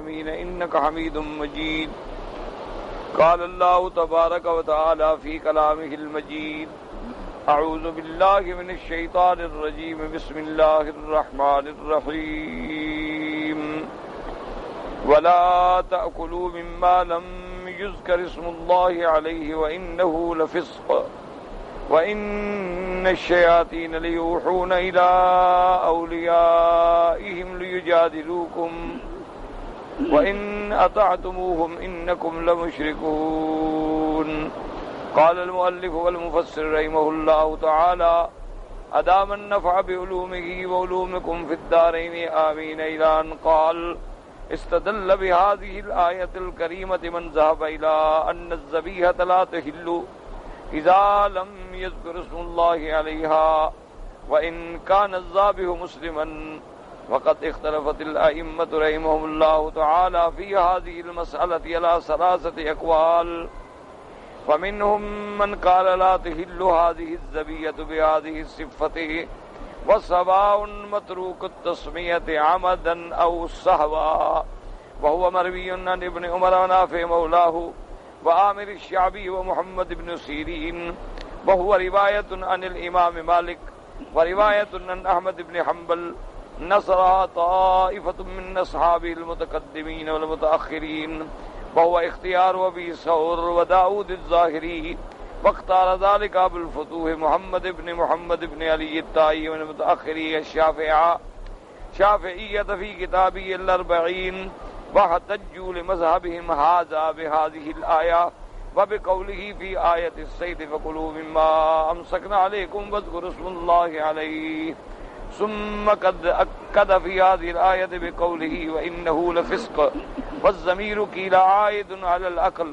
العالمين إنك حميد مجيد. قال الله تبارك وتعالى في كلامه المجيد: أعوذ بالله من الشيطان الرجيم. بسم الله الرحمن الرحيم. ولا تأكلوا مما لم يذكر اسم الله عليه وإنه لفسق وإن الشياطين ليوحون إلى أوليائهم ليجادلوكم وإن أطعتموهم إنكم لمشركون. قال المؤلف والمفسر رحمه الله تعالى: أدام النفع بعلومه وعلومكم في الدارين آمين. إلى أن قال: استدل بهذه الآية الكريمة من ذهب إلى أن الذبيحة لا تحل إذا لم يذكر اسم الله عليها وإن كان الذابح مسلما. وقد اختلفت الأئمة رحمهم الله تعالى في هذه المسألة على ثلاثة أقوال، فمنهم من قال لا تحل هذه الذبيحة بهذه الصفة وسواء متروك التسمية عمدا أو سهوا، وهو مروي عن ابن عمر ونافع مولاه وعامر الشعبي ومحمد بن سيرين، وهو رواية عن الإمام مالك ورواية عن أحمد بن حنبل نصرها طائفة من أصحابه المتقدمين والمتأخرين، وهو اختيار أبي ثور وداود الظاهري، واختار ذلك أبو الفتوح محمد بن علي الطائي من المتأخرين الشافعية في كتابه الأربعين، واحتجوا لمذهبهم هذا بهذه الآية وبقوله في آية الصيد: فكلوا مما أمسكنا عليكم واذكروا اسم الله عليه. ثم قد أكد في هذه الآية بقوله: وإنه لفسق، والضمير قيل عائد على الأكل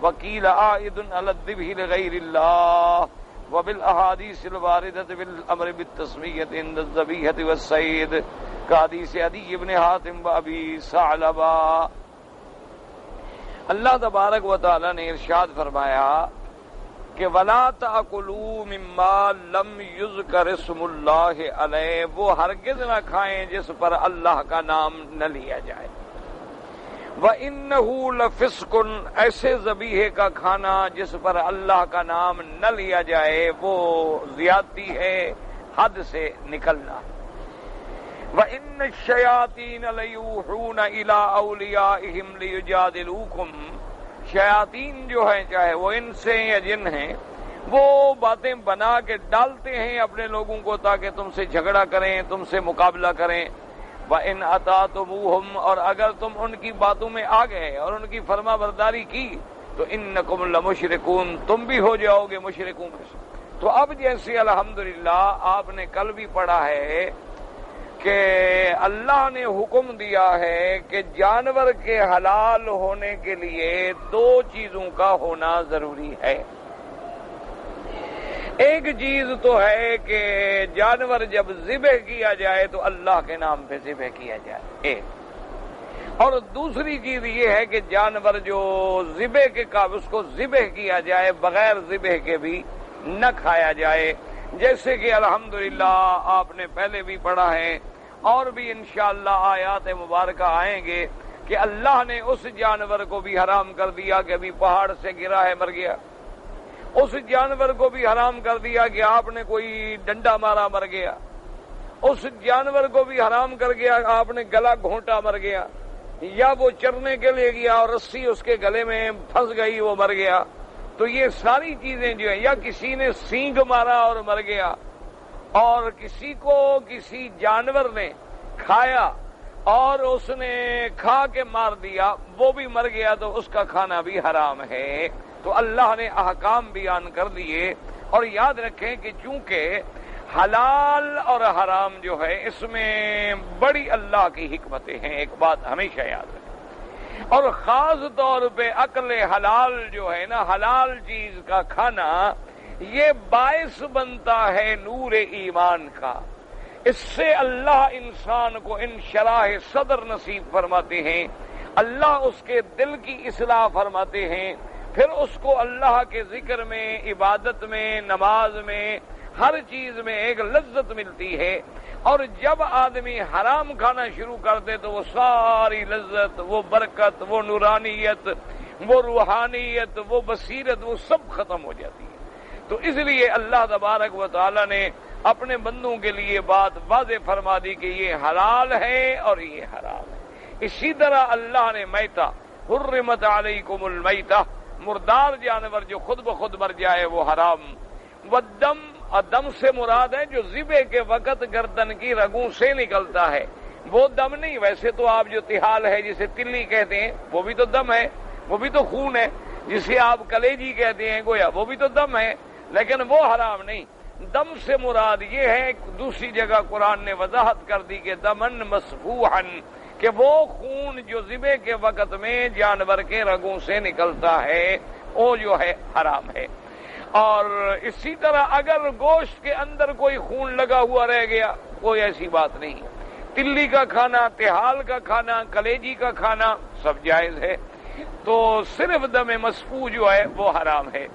وقيل عائد على الذبح لغير الله، وبالأحاديث الواردة بالأمر بالتسمية عند الذبيحة والصيد كحديث عدي بن حاتم وأبي ثعلبہ۔ اللہ تبارک و تعالی نے ارشاد فرمایا کہ وَلَا تَأْكُلُوا مِمَّا لَمْ يُذْكَرِ اسْمُ اللَّهِ عَلَيْهِ، وہ ہرگز نہ کھائیں جس پر اللہ کا نام نہ لیا جائے۔ وَإِنَّهُ لَفِسْقٌ، ایسے ذبیحے کا کھانا جس پر اللہ کا نام نہ لیا جائے وہ زیادتی ہے، حد سے نکلنا۔ وَإِنَّ الشَّيَاطِينَ لَيُوحُونَ إِلَىٰ أَوْلِيَائِهِمْ لِيُجَادِلُوكُمْ، شیاطین جو ہیں چاہے وہ انس ہیں یا جن ہیں، وہ باتیں بنا کے ڈالتے ہیں اپنے لوگوں کو تاکہ تم سے جھگڑا کریں، تم سے مقابلہ کریں۔ وَإِنْ أَطَعْتُمُوهُمْ، اور اگر تم ان کی باتوں میں آ گئے اور ان کی فرما برداری کی تو إِنَّكُمْ لَمُشْرِكُونَ، تم بھی ہو جاؤ گے مشرکوں میں سے۔ تو اب جیسے الحمدللہ آپ نے کل بھی پڑھا ہے کہ اللہ نے حکم دیا ہے کہ جانور کے حلال ہونے کے لیے دو چیزوں کا ہونا ضروری ہے۔ ایک چیز تو ہے کہ جانور جب ذبح کیا جائے تو اللہ کے نام پہ ذبح کیا جائے، ایک، اور دوسری چیز یہ ہے کہ جانور جو ذبح کے قابل اس کو ذبح کیا جائے، بغیر ذبح کے بھی نہ کھایا جائے، جیسے کہ الحمدللہ آپ نے پہلے بھی پڑھا ہے اور بھی انشاءاللہ آیات مبارکہ آئیں گے کہ اللہ نے اس جانور کو بھی حرام کر دیا کہ ابھی پہاڑ سے گرا ہے مر گیا، اس جانور کو بھی حرام کر دیا کہ آپ نے کوئی ڈنڈا مارا مر گیا، اس جانور کو بھی حرام کر گیا آپ نے گلا گھونٹا مر گیا، یا وہ چرنے کے لیے گیا اور رسی اس کے گلے میں پھنس گئی وہ مر گیا۔ تو یہ ساری چیزیں جو ہیں، یا کسی نے سینگ مارا اور مر گیا، اور کسی کو کسی جانور نے کھایا اور اس نے کھا کے مار دیا وہ بھی مر گیا تو اس کا کھانا بھی حرام ہے۔ تو اللہ نے احکام بیان کر دیے، اور یاد رکھیں کہ چونکہ حلال اور حرام جو ہے اس میں بڑی اللہ کی حکمتیں ہیں، ایک بات ہمیشہ یاد رکھیں، اور خاص طور پہ عقل حلال جو ہے نا، حلال چیز کا کھانا یہ باعث بنتا ہے نور ایمان کا، اس سے اللہ انسان کو انشراح صدر نصیب فرماتے ہیں، اللہ اس کے دل کی اصلاح فرماتے ہیں، پھر اس کو اللہ کے ذکر میں، عبادت میں، نماز میں، ہر چیز میں ایک لذت ملتی ہے، اور جب آدمی حرام کھانا شروع کر دے تو وہ ساری لذت، وہ برکت، وہ نورانیت، وہ روحانیت، وہ بصیرت، وہ سب ختم ہو جاتی ہے۔ تو اس لیے اللہ تبارک و تعالی نے اپنے بندوں کے لیے بات واضح فرما دی کہ یہ حلال ہے اور یہ حرام ہے۔ اسی طرح اللہ نے میتہ، حرمت علیکم المیتہ، مردار جانور جو خود بخود مر جائے وہ حرام، والدم، دم سے مراد ہے جو ذبح کے وقت گردن کی رگوں سے نکلتا ہے، وہ دم نہیں۔ ویسے تو آپ جو تحال ہے جسے تلی کہتے ہیں وہ بھی تو دم ہے، وہ بھی تو خون ہے، جسے آپ کلیجی کہتے ہیں گویا وہ بھی تو دم ہے، لیکن وہ حرام نہیں۔ دم سے مراد یہ ہے، دوسری جگہ قرآن نے وضاحت کر دی کہ دمن مسفوحن، کہ وہ خون جو ذبح کے وقت میں جانور کے رگوں سے نکلتا ہے وہ جو ہے حرام ہے۔ اور اسی طرح اگر گوشت کے اندر کوئی خون لگا ہوا رہ گیا کوئی ایسی بات نہیں، تلی کا کھانا، تحال کا کھانا، کلیجی کا کھانا سب جائز ہے، تو صرف دم مسفوح جو ہے وہ حرام ہے۔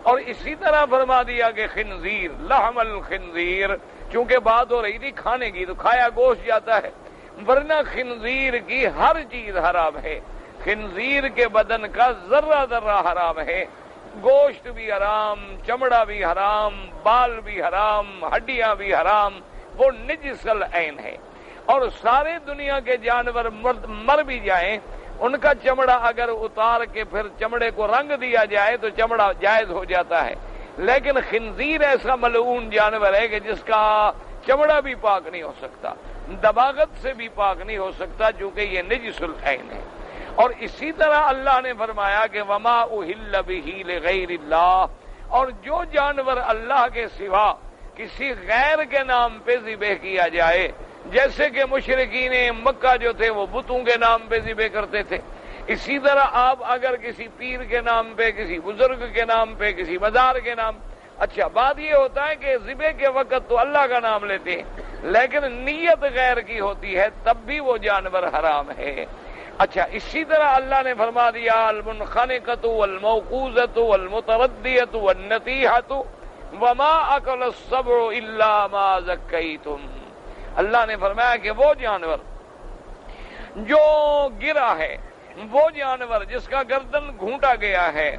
اور اسی طرح فرما دیا کہ خنزیر، لحم الخنزیر، چونکہ بات ہو رہی تھی کھانے کی تو کھایا گوشت جاتا ہے، ورنہ خنزیر کی ہر چیز حرام ہے۔ خنزیر کے بدن کا ذرہ ذرہ حرام ہے، گوشت بھی حرام، چمڑا بھی حرام، بال بھی حرام، ہڈیاں بھی حرام، وہ نجس العین ہے۔ اور سارے دنیا کے جانور مر بھی جائیں، ان کا چمڑا اگر اتار کے پھر چمڑے کو رنگ دیا جائے تو چمڑا جائز ہو جاتا ہے، لیکن خنزیر ایسا ملعون جانور ہے کہ جس کا چمڑا بھی پاک نہیں ہو سکتا، دباغت سے بھی پاک نہیں ہو سکتا، چونکہ یہ نجس العین ہے۔ اور اسی طرح اللہ نے فرمایا کہ وما اہل بہ لغیر اللہ، اور جو جانور اللہ کے سوا کسی غیر کے نام پہ ذبح کیا جائے، جیسے کہ مشرکین مکہ جو تھے وہ بتوں کے نام پہ ذبح کرتے تھے، اسی طرح آپ اگر کسی پیر کے نام پہ، کسی بزرگ کے نام پہ، کسی مزار کے نام، اچھا بات یہ ہوتا ہے کہ ذبح کے وقت تو اللہ کا نام لیتے ہیں لیکن نیت غیر کی ہوتی ہے، تب بھی وہ جانور حرام ہے۔ اچھا اسی طرح اللہ نے فرما دیا المنخنقۃ والموقوذۃ والمتردیۃ والنطیحۃ وما اکل السبع الا ما ذکیتم، اللہ نے فرمایا کہ وہ جانور جو گرا ہے، وہ جانور جس کا گردن گھونٹا گیا ہے،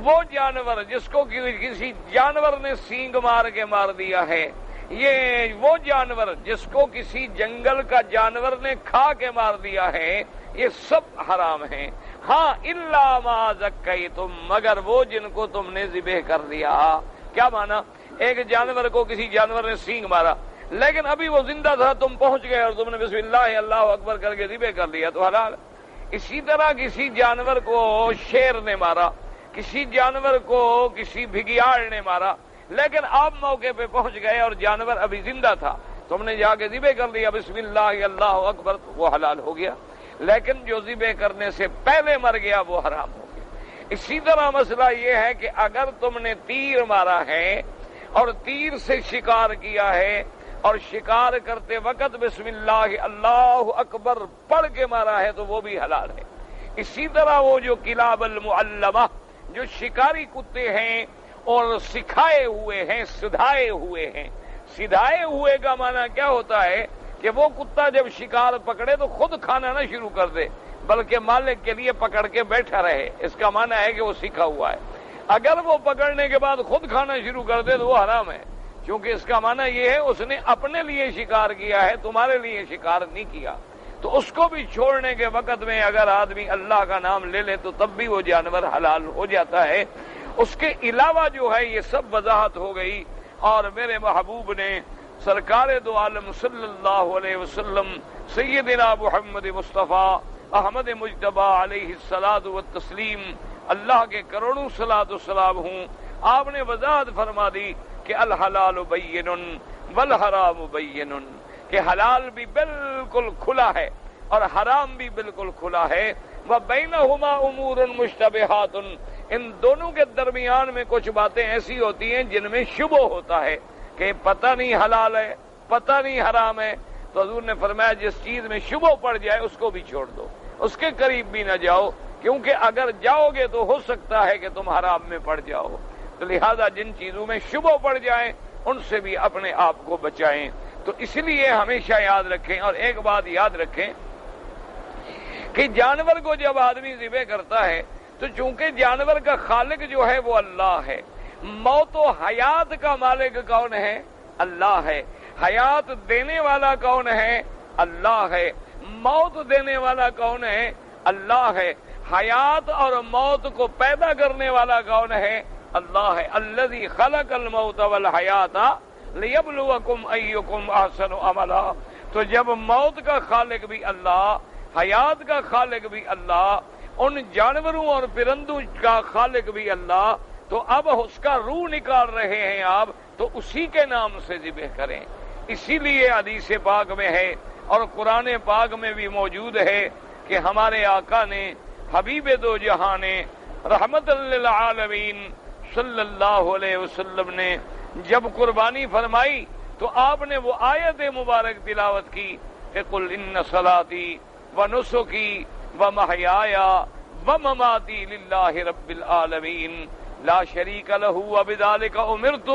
وہ جانور جس کو کسی جانور نے سینگ مار کے مار دیا ہے، یہ وہ جانور جس کو کسی جنگل کا جانور نے کھا کے مار دیا ہے، یہ سب حرام ہیں۔ ہاں الا ما ذکیتم، مگر وہ جن کو تم نے ذبح کر دیا۔ کیا مانا؟ ایک جانور کو کسی جانور نے سینگ مارا لیکن ابھی وہ زندہ تھا، تم پہنچ گئے اور تم نے بسم اللہ اللہ اکبر کر کے ذبح کر لیا تو حلال۔ اسی طرح کسی جانور کو شیر نے مارا، کسی جانور کو کسی بھگیاڑ نے مارا، لیکن آپ موقع پہ پہنچ گئے اور جانور ابھی زندہ تھا، تم نے جا کے ذبح کر لیا بسم اللہ اللہ اکبر، تو وہ حلال ہو گیا، لیکن جو ذبح کرنے سے پہلے مر گیا وہ حرام ہو گیا۔ اسی طرح مسئلہ یہ ہے کہ اگر تم نے تیر مارا ہے اور تیر سے شکار کیا ہے اور شکار کرتے وقت بسم اللہ اللہ اکبر پڑھ کے مارا ہے تو وہ بھی حلال ہے۔ اسی طرح وہ جو کلاب المعلمہ، جو شکاری کتے ہیں اور سکھائے ہوئے ہیں، سدھائے ہوئے ہیں، سدھائے ہوئے کا معنی کیا ہوتا ہے کہ وہ کتا جب شکار پکڑے تو خود کھانا نہ شروع کر دے بلکہ مالک کے لیے پکڑ کے بیٹھا رہے، اس کا معنی ہے کہ وہ سیکھا ہوا ہے۔ اگر وہ پکڑنے کے بعد خود کھانا شروع کر دے تو وہ حرام ہے، کیونکہ اس کا معنی یہ ہے اس نے اپنے لیے شکار کیا ہے، تمہارے لیے شکار نہیں کیا۔ تو اس کو بھی چھوڑنے کے وقت میں اگر آدمی اللہ کا نام لے لے تو تب بھی وہ جانور حلال ہو جاتا ہے۔ اس کے علاوہ جو ہے یہ سب وضاحت ہو گئی، اور میرے محبوب نے سرکار دو عالم صلی اللہ علیہ وسلم سیدنا محمد مصطفیٰ احمد مجتبیٰ علیہ الصلاۃ والتسلیم، اللہ کے کروڑوں صلاۃ والسلام ہوں، آپ نے وضاحت فرما دی کہ الحلال بین والحرام بین، کہ حلال بھی بالکل کھلا ہے اور حرام بھی بالکل کھلا ہے، وبینہما امور مشتبہات، ان دونوں کے درمیان میں کچھ باتیں ایسی ہوتی ہیں جن میں شبہ ہوتا ہے کہ پتہ نہیں حلال ہے، پتہ نہیں حرام ہے، تو حضور نے فرمایا جس چیز میں شبہ پڑ جائے اس کو بھی چھوڑ دو، اس کے قریب بھی نہ جاؤ، کیونکہ اگر جاؤ گے تو ہو سکتا ہے کہ تم حرام میں پڑ جاؤ۔ تو لہذا جن چیزوں میں شبہ پڑ جائیں ان سے بھی اپنے آپ کو بچائیں۔ تو اس لیے ہمیشہ یاد رکھیں، اور ایک بات یاد رکھیں کہ جانور کو جب آدمی ذبح کرتا ہے تو چونکہ جانور کا خالق جو ہے وہ اللہ ہے، موت و حیات کا مالک کون ہے؟ اللہ ہے۔ حیات دینے والا کون ہے؟ اللہ ہے۔ موت دینے والا کون ہے؟ اللہ ہے۔ حیات اور موت کو پیدا کرنے والا کون ہے؟ اللہ ہے۔ الذی خلق الموت والحیات لیبلوکم ایکم احسن عملا۔ تو جب موت کا خالق بھی اللہ، حیات کا خالق بھی اللہ، ان جانوروں اور پرندوں کا خالق بھی اللہ، تو اب اس کا روح نکال رہے ہیں آپ، تو اسی کے نام سے ذبح کریں۔ اسی لیے حدیث پاک میں ہے اور قرآن پاک میں بھی موجود ہے کہ ہمارے آقا نے، حبیب دو جہاں نے، رحمت للعالمین صلی اللہ علیہ وسلم نے جب قربانی فرمائی تو آپ نے وہ آیت مبارک تلاوت کی کہ قل ان صلاتی ونسکی ومحیای ومماتی للہ رب العالمین لا شریک لہ وبذالک امرت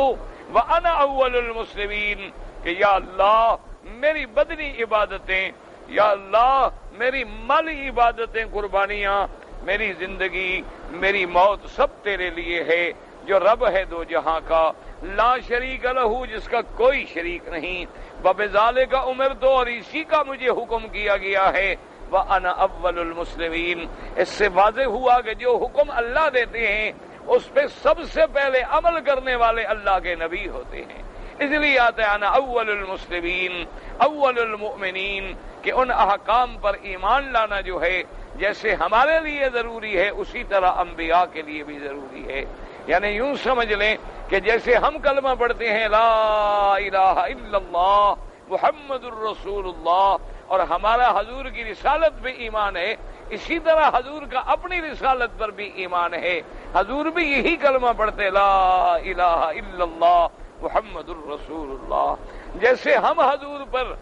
وانا اول المسلمین، کہ یا اللہ میری بدنی عبادتیں، یا اللہ میری مالی عبادتیں، قربانیاں، میری زندگی، میری موت سب تیرے لیے ہے، جو رب ہے دو جہاں کا، لا شریک لہ، جس کا کوئی شریک نہیں، وبذالک امرت، اور اسی کا مجھے حکم کیا گیا ہے، وَأَنَا أَوَّلُ الْمُسْلِمِينَ۔ اس سے واضح ہوا کہ جو حکم اللہ دیتے ہیں اس پہ سب سے پہلے عمل کرنے والے اللہ کے نبی ہوتے ہیں۔ اس لیے آتا ہے انا اول المسلمین اول المؤمنین، کہ ان احکام پر ایمان لانا جو ہے جیسے ہمارے لیے ضروری ہے اسی طرح انبیاء کے لیے بھی ضروری ہے۔ یعنی یوں سمجھ لیں کہ جیسے ہم کلمہ پڑھتے ہیں لا الہ الا اللہ محمد الرسول اللہ، اور ہمارا حضور کی رسالت پہ ایمان ہے، اسی طرح حضور کا اپنی رسالت پر بھی ایمان ہے۔ حضور بھی یہی کلمہ پڑھتے لا الہ الا اللہ محمد الرسول اللہ۔ جیسے ہم حضور پر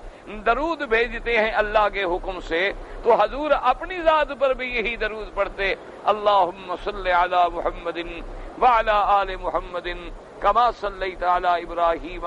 درود بھیجتے ہیں اللہ کے حکم سے، تو حضور اپنی ذات پر بھی یہی درود پڑھتے، اللہم صلی علی محمد وعلی آل محمد کما صلیت علی ابراہیم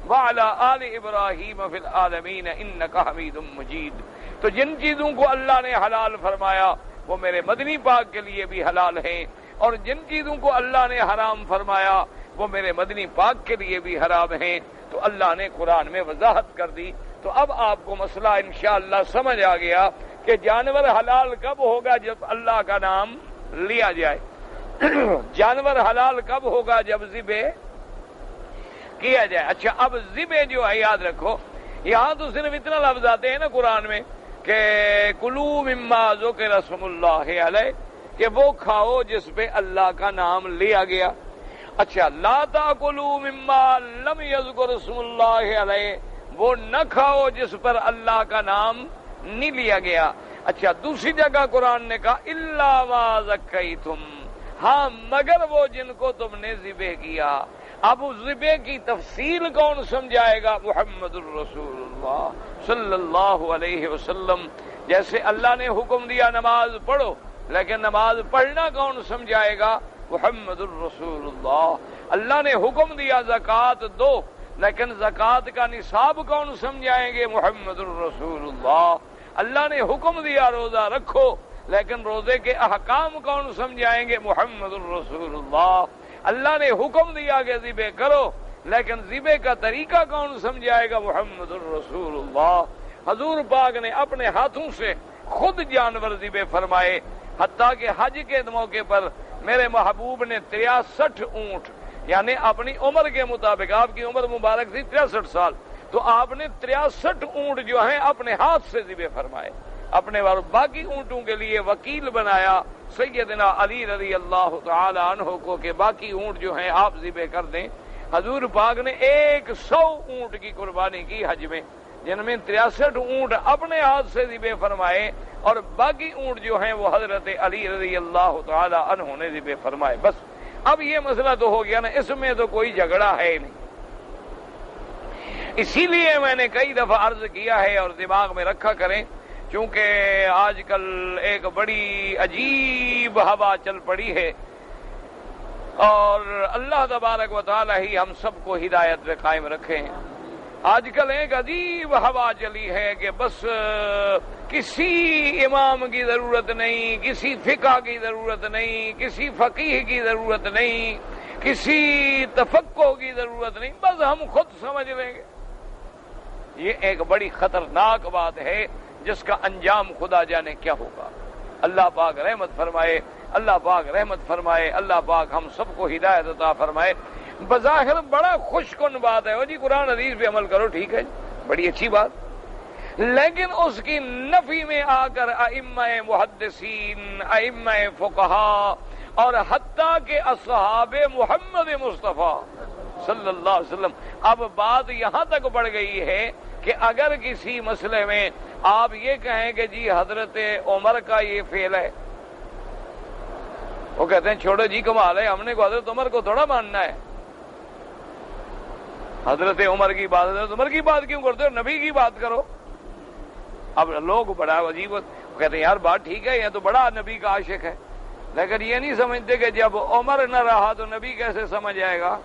وعلی آل ابراہیم فی العالمین انک حمید مجید۔ تو جن چیزوں کو اللہ نے حلال فرمایا وہ میرے مدنی پاک کے لیے بھی حلال ہیں، اور جن چیزوں کو اللہ نے حرام فرمایا وہ میرے مدنی پاک کے لیے بھی حرام ہیں۔ تو اللہ نے قرآن میں وضاحت کر دی۔ تو اب آپ کو مسئلہ انشاءاللہ سمجھ آ گیا کہ جانور حلال کب ہوگا؟ جب اللہ کا نام لیا جائے۔ جانور حلال کب ہوگا؟ جب ذبح کیا جائے۔ اچھا، اب ذبح جو ہے یاد رکھو، یہاں تو صرف اتنا لفظ آتے ہیں نا قرآن میں کہ کلوا مما ذکر اسم اللہ علیہ، کہ وہ کھاؤ جس پہ اللہ کا نام لیا گیا۔ اچھا، لا تاکلوا مما لم یذکر اسم اللہ علیہ، وہ نہ کھاؤ جس پر اللہ کا نام نہیں لیا گیا۔ اچھا، دوسری جگہ قرآن نے کہا الا ما ذکیتم، ہاں مگر وہ جن کو تم نے ذبح کیا۔ اب ذبح کی تفصیل کون سمجھائے گا؟ محمد الرسول اللہ صلی اللہ علیہ وسلم۔ جیسے اللہ نے حکم دیا نماز پڑھو، لیکن نماز پڑھنا کون سمجھائے گا؟ محمد الرسول اللہ۔ اللہ نے حکم دیا زکوٰۃ دو، لیکن زکوٰۃ کا نصاب کون سمجھائیں گے؟ محمد الرسول اللہ۔ اللہ نے حکم دیا روزہ رکھو، لیکن روزے کے احکام کون سمجھائیں گے؟ محمد الرسول اللہ۔ اللہ نے حکم دیا کہ ذبح کرو، لیکن ذبح کا طریقہ کون سمجھائے گا؟ محمد الرسول اللہ۔ حضور پاک نے اپنے ہاتھوں سے خود جانور ذبح فرمائے، حتیٰ کہ حج کے موقع پر میرے محبوب نے 63 اونٹ، یعنی اپنی عمر کے مطابق، آپ کی عمر مبارک تھی 63 سال، تو آپ نے 63 اونٹ جو ہیں اپنے ہاتھ سے ذبح فرمائے، اپنے باقی اونٹوں کے لیے وکیل بنایا سیدنا علی رضی اللہ تعالی عنہ کو کہ باقی اونٹ جو ہیں آپ ذبح کر دیں۔ حضور پاک نے 100 اونٹ کی قربانی کی حج میں، جن میں 63 اونٹ اپنے ہاتھ سے ذبح فرمائے، اور باقی اونٹ جو ہیں وہ حضرت علی رضی اللہ تعالی عنہ نے ذبح فرمائے۔ بس اب یہ مسئلہ تو ہو گیا نا، اس میں تو کوئی جھگڑا ہے نہیں۔ اسی لیے میں نے کئی دفعہ عرض کیا ہے اور دماغ میں رکھا کریں، چونکہ آج کل ایک بڑی عجیب ہوا چل پڑی ہے، اور اللہ تبارک و تعالی ہی ہم سب کو ہدایت پہ قائم رکھے ہیں۔ آج کل ایک عجیب ہوا چلی ہے کہ بس کسی امام کی ضرورت نہیں، کسی فقہ کی ضرورت نہیں، کسی فقیہ کی ضرورت نہیں، کسی تفقہ کی ضرورت نہیں، بس ہم خود سمجھ لیں گے۔ یہ ایک بڑی خطرناک بات ہے جس کا انجام خدا جانے کیا ہوگا۔ اللہ پاک رحمت فرمائے، اللہ پاک رحمت فرمائے، اللہ پاک ہم سب کو ہدایت عطا فرمائے۔ بظاہر بڑا خوش کن بات ہے، جی قرآن حدیث پہ عمل کرو، ٹھیک ہے، بڑی اچھی بات، لیکن اس کی نفی میں آ کر ائمہ محدثین، ائمہ فقہا اور حتیٰ کہ اصحاب محمد مصطفیٰ صلی اللہ علیہ وسلم، اب بات یہاں تک بڑھ گئی ہے کہ اگر کسی مسئلے میں آپ یہ کہیں کہ جی حضرت عمر کا یہ فعل ہے، وہ کہتے ہیں چھوڑو جی کمال ہے، ہم نے کو حضرت عمر کو تھوڑا ماننا ہے، حضرت عمر کی بات، حضرت عمر کی بات کیوں کرتے ہو، نبی کی بات کرو۔ اب لوگ بڑا عجیب کہتے ہیں یار بات ٹھیک ہے، یہ تو بڑا نبی کا عاشق ہے، لیکن یہ نہیں سمجھتے کہ جب عمر نہ رہا تو نبی کیسے سمجھ آئے گا۔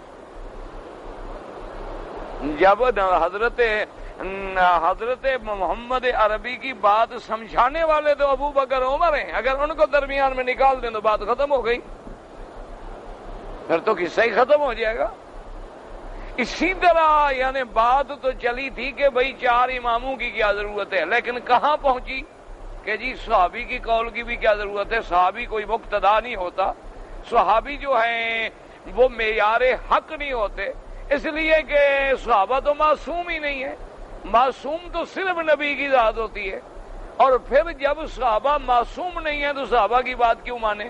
جب حضرت محمد عربی کی بات سمجھانے والے تو ابو بکر عمر ہیں، اگر ان کو درمیان میں نکال دیں تو بات ختم ہو گئی، پھر تو قصہ ہی ختم ہو جائے گا۔ اسی طرح یعنی بات تو چلی تھی کہ بھئی 4 اماموں کی کیا ضرورت ہے، لیکن کہاں پہنچی کہ جی صحابی کی قول کی بھی کیا ضرورت ہے، صحابی کوئی مقتدا نہیں ہوتا، صحابی جو ہیں وہ معیار حق نہیں ہوتے، اس لیے کہ صحابہ تو معصوم ہی نہیں ہے، معصوم تو صرف نبی کی ذات ہوتی ہے، اور پھر جب صحابہ معصوم نہیں ہے تو صحابہ کی بات کیوں مانے؟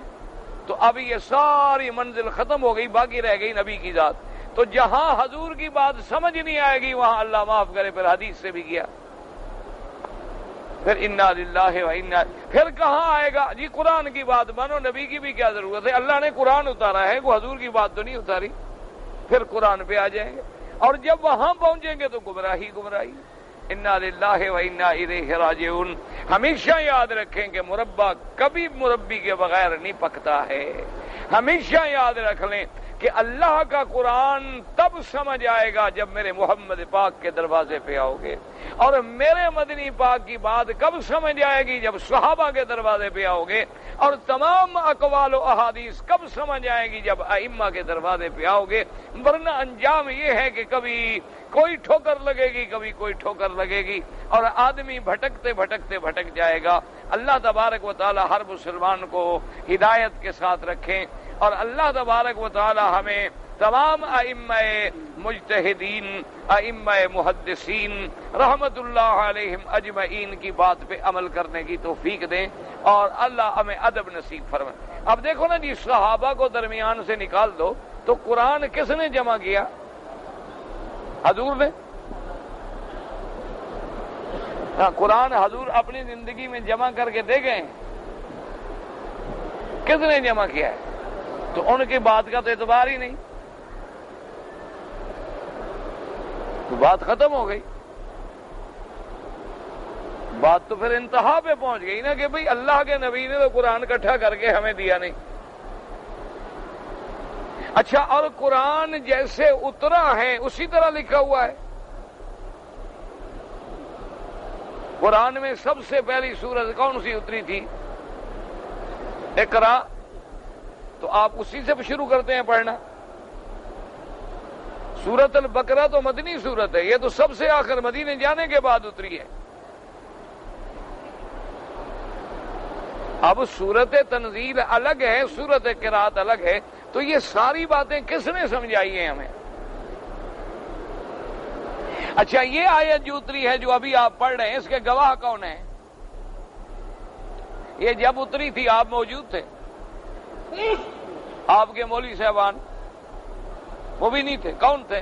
تو اب یہ ساری منزل ختم ہو گئی، باقی رہ گئی نبی کی ذات۔ تو جہاں حضور کی بات سمجھ نہیں آئے گی وہاں اللہ معاف کرے پھر حدیث سے بھی کیا، پھر انا للہ و انا، پھر کہاں آئے گا جی قرآن کی بات مانو، نبی کی بھی کیا ضرورت ہے، اللہ نے قرآن اتارا ہے، وہ حضور کی بات تو نہیں اتاری، پھر قرآن پہ آ جائیں گے، اور جب وہاں پہنچیں گے تو گمراہی گمراہی۔ انا للہ و انا الیہ راجعون۔ ہمیشہ یاد رکھیں کہ مربع کبھی مربی کے بغیر نہیں پکتا ہے، ہمیشہ یاد رکھ لیں کہ اللہ کا قرآن تب سمجھ آئے گا جب میرے محمد پاک کے دروازے پہ آؤ گے، اور میرے مدنی پاک کی بات کب سمجھ آئے گی جب صحابہ کے دروازے پہ آؤ گے، اور تمام اقوال و احادیث کب سمجھ آئے گی جب ائمہ کے دروازے پہ آؤ گے، ورنہ انجام یہ ہے کہ کبھی کوئی ٹھوکر لگے گی، کبھی کوئی ٹھوکر لگے گی، اور آدمی بھٹکتے بھٹکتے بھٹک جائے گا۔ اللہ تبارک و تعالی ہر مسلمان کو ہدایت کے ساتھ رکھیں، اور اللہ تبارک و تعالی ہمیں تمام ائمہ مجتہدین، ائمہ محدثین رحمت اللہ علیہم اجمعین کی بات پہ عمل کرنے کی توفیق دیں، اور اللہ ہمیں ادب نصیب فرمائے۔ اب دیکھو نا جی، صحابہ کو درمیان سے نکال دو تو قرآن کس نے جمع کیا؟ حضور نے۔ قرآن حضور اپنی زندگی میں جمع کر کے دے گئے، کس نے جمع کیا ہے؟ تو ان کی بات کا تو اعتبار ہی نہیں، تو بات ختم ہو گئی، بات تو پھر انتہا پہ پہنچ گئی نا کہ بھئی اللہ کے نبی نے تو قرآن اکٹھا کر کے ہمیں دیا نہیں۔ اچھا، اور قرآن جیسے اترا ہے اسی طرح لکھا ہوا ہے۔ قرآن میں سب سے پہلی سورت کون سی اتری تھی؟ اقرا، تو آپ اسی سے شروع کرتے ہیں پڑھنا۔ سورت البقرہ تو مدنی سورت ہے، یہ تو سب سے آخر مدینے جانے کے بعد اتری ہے۔ اب سورت تنزیل الگ ہے، سورت قرات الگ ہے، تو یہ ساری باتیں کس نے سمجھائی ہیں ہمیں؟ اچھا، یہ آیت جو اتری ہے جو ابھی آپ پڑھ رہے ہیں، اس کے گواہ کون ہیں؟ یہ جب اتری تھی آپ موجود تھے، آپ کے مولوی صاحبان وہ بھی نہیں تھے، کون تھے؟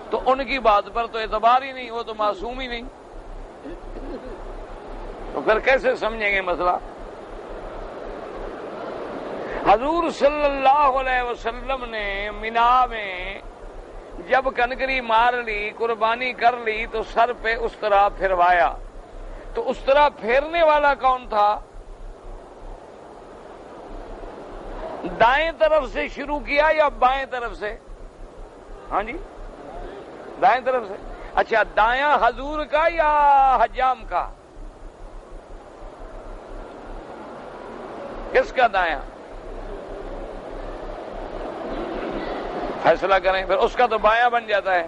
تو ان کی بات پر تو اعتبار ہی نہیں، وہ تو معصوم ہی نہیں، تو پھر کیسے سمجھیں گے مسئلہ؟ حضور صلی اللہ علیہ وسلم نے مینا میں جب کنکری مار لی، قربانی کر لی، تو سر پہ اس طرح پھروایا، تو اس طرح پھیرنے والا کون تھا؟ دائیں طرف سے شروع کیا یا بائیں طرف سے؟ ہاں جی، دائیں طرف سے. اچھا دایاں حضور کا یا حجام کا؟ کس کا دایاں؟ فیصلہ کریں. پھر اس کا تو بایاں بن جاتا ہے.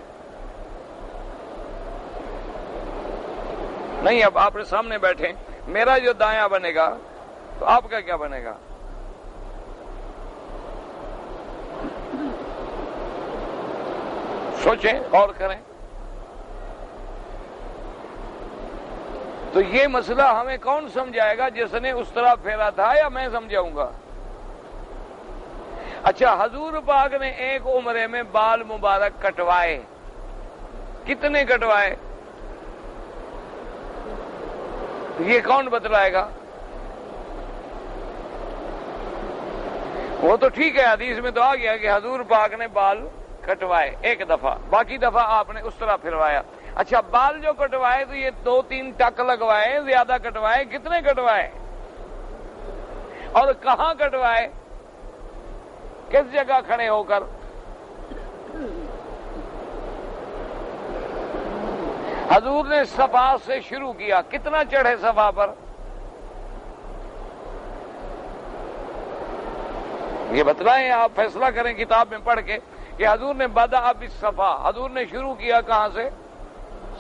نہیں اب آپ سامنے بیٹھے، میرا جو دایاں بنے گا تو آپ کا کیا بنے گا؟ سوچیں اور کریں. تو یہ مسئلہ ہمیں کون سمجھائے گا؟ جس نے اس طرح پھیرا تھا یا میں سمجھاؤں گا؟ اچھا حضور پاک نے ایک عمرے میں بال مبارک کٹوائے. کتنے کٹوائے؟ یہ کون بتلائے گا؟ وہ تو ٹھیک ہے، حدیث میں تو آ گیا کہ حضور پاک نے بال کٹوائے ایک دفعہ، باقی دفعہ آپ نے اس طرح پھروایا. اچھا بال جو کٹوائے تو یہ 2-3 ٹک لگوائے، زیادہ کٹوائے؟ کتنے کٹوائے اور کہاں کٹوائے؟ کس جگہ کھڑے ہو کر؟ حضور نے صفا سے شروع کیا. کتنا چڑھے صفا پر؟ یہ بتلائیں، آپ فیصلہ کریں کتاب میں پڑھ کے کہ حضور نے بدأ بالصفا، حضور نے شروع کیا کہاں سے؟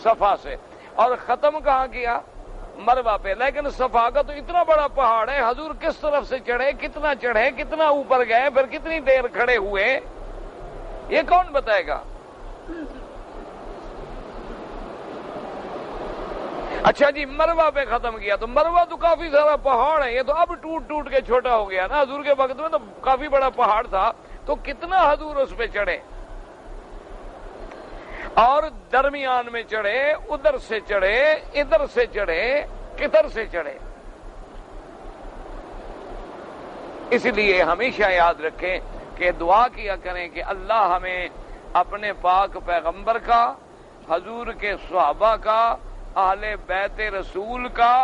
صفا سے. اور ختم کہاں کیا؟ مروہ پہ. لیکن صفا کا تو اتنا بڑا پہاڑ ہے، حضور کس طرف سے چڑھے، کتنا اوپر گئے، پھر کتنی دیر کھڑے ہوئے، یہ کون بتائے گا؟ اچھا جی مروہ پہ ختم کیا، تو مروہ تو کافی سارا پہاڑ ہے، یہ تو اب ٹوٹ کے چھوٹا ہو گیا نا. حضور کے وقت میں تو کافی بڑا پہاڑ تھا، تو کتنا حضور اس پہ چڑھے؟ اور درمیان میں چڑھے، ادھر سے چڑھے، ادھر سے چڑھے، کدھر سے چڑھے؟ اس لیے ہمیشہ یاد رکھیں کہ دعا کیا کریں کہ اللہ ہمیں اپنے پاک پیغمبر کا، حضور کے صحابہ کا، اہل بیت رسول کا،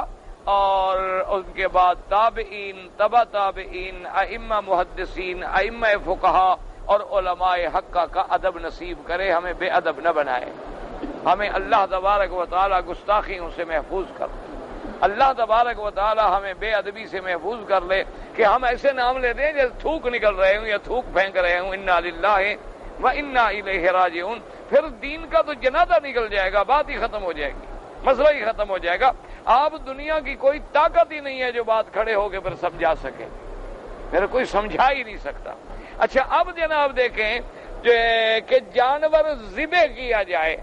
اور ان کے بعد تابعین، تبع تابعین، ائمہ محدثین، ائمہ فقہا اور علماء حق کا ادب نصیب کرے. ہمیں بے ادب نہ بنائے. ہمیں اللہ تبارک و تعالی گستاخیوں سے محفوظ کر. اللہ تبارک و تعالی ہمیں بے ادبی سے محفوظ کر لے کہ ہم ایسے نام لے دیں جیسے تھوک نکل رہے ہوں یا تھوک پھینک رہے ہوں. انا للہ و انا الیہ راجعون. پھر دین کا تو جنازہ نکل جائے گا، بات ہی ختم ہو جائے گی، مسئلہ ہی ختم ہو جائے گا. آپ دنیا کی کوئی طاقت ہی نہیں ہے جو بات کھڑے ہو کے پھر سمجھا سکے، پھر کوئی سمجھا ہی نہیں سکتا. اچھا اب جناب دیکھیں کہ جانور ذبح کیا جائے.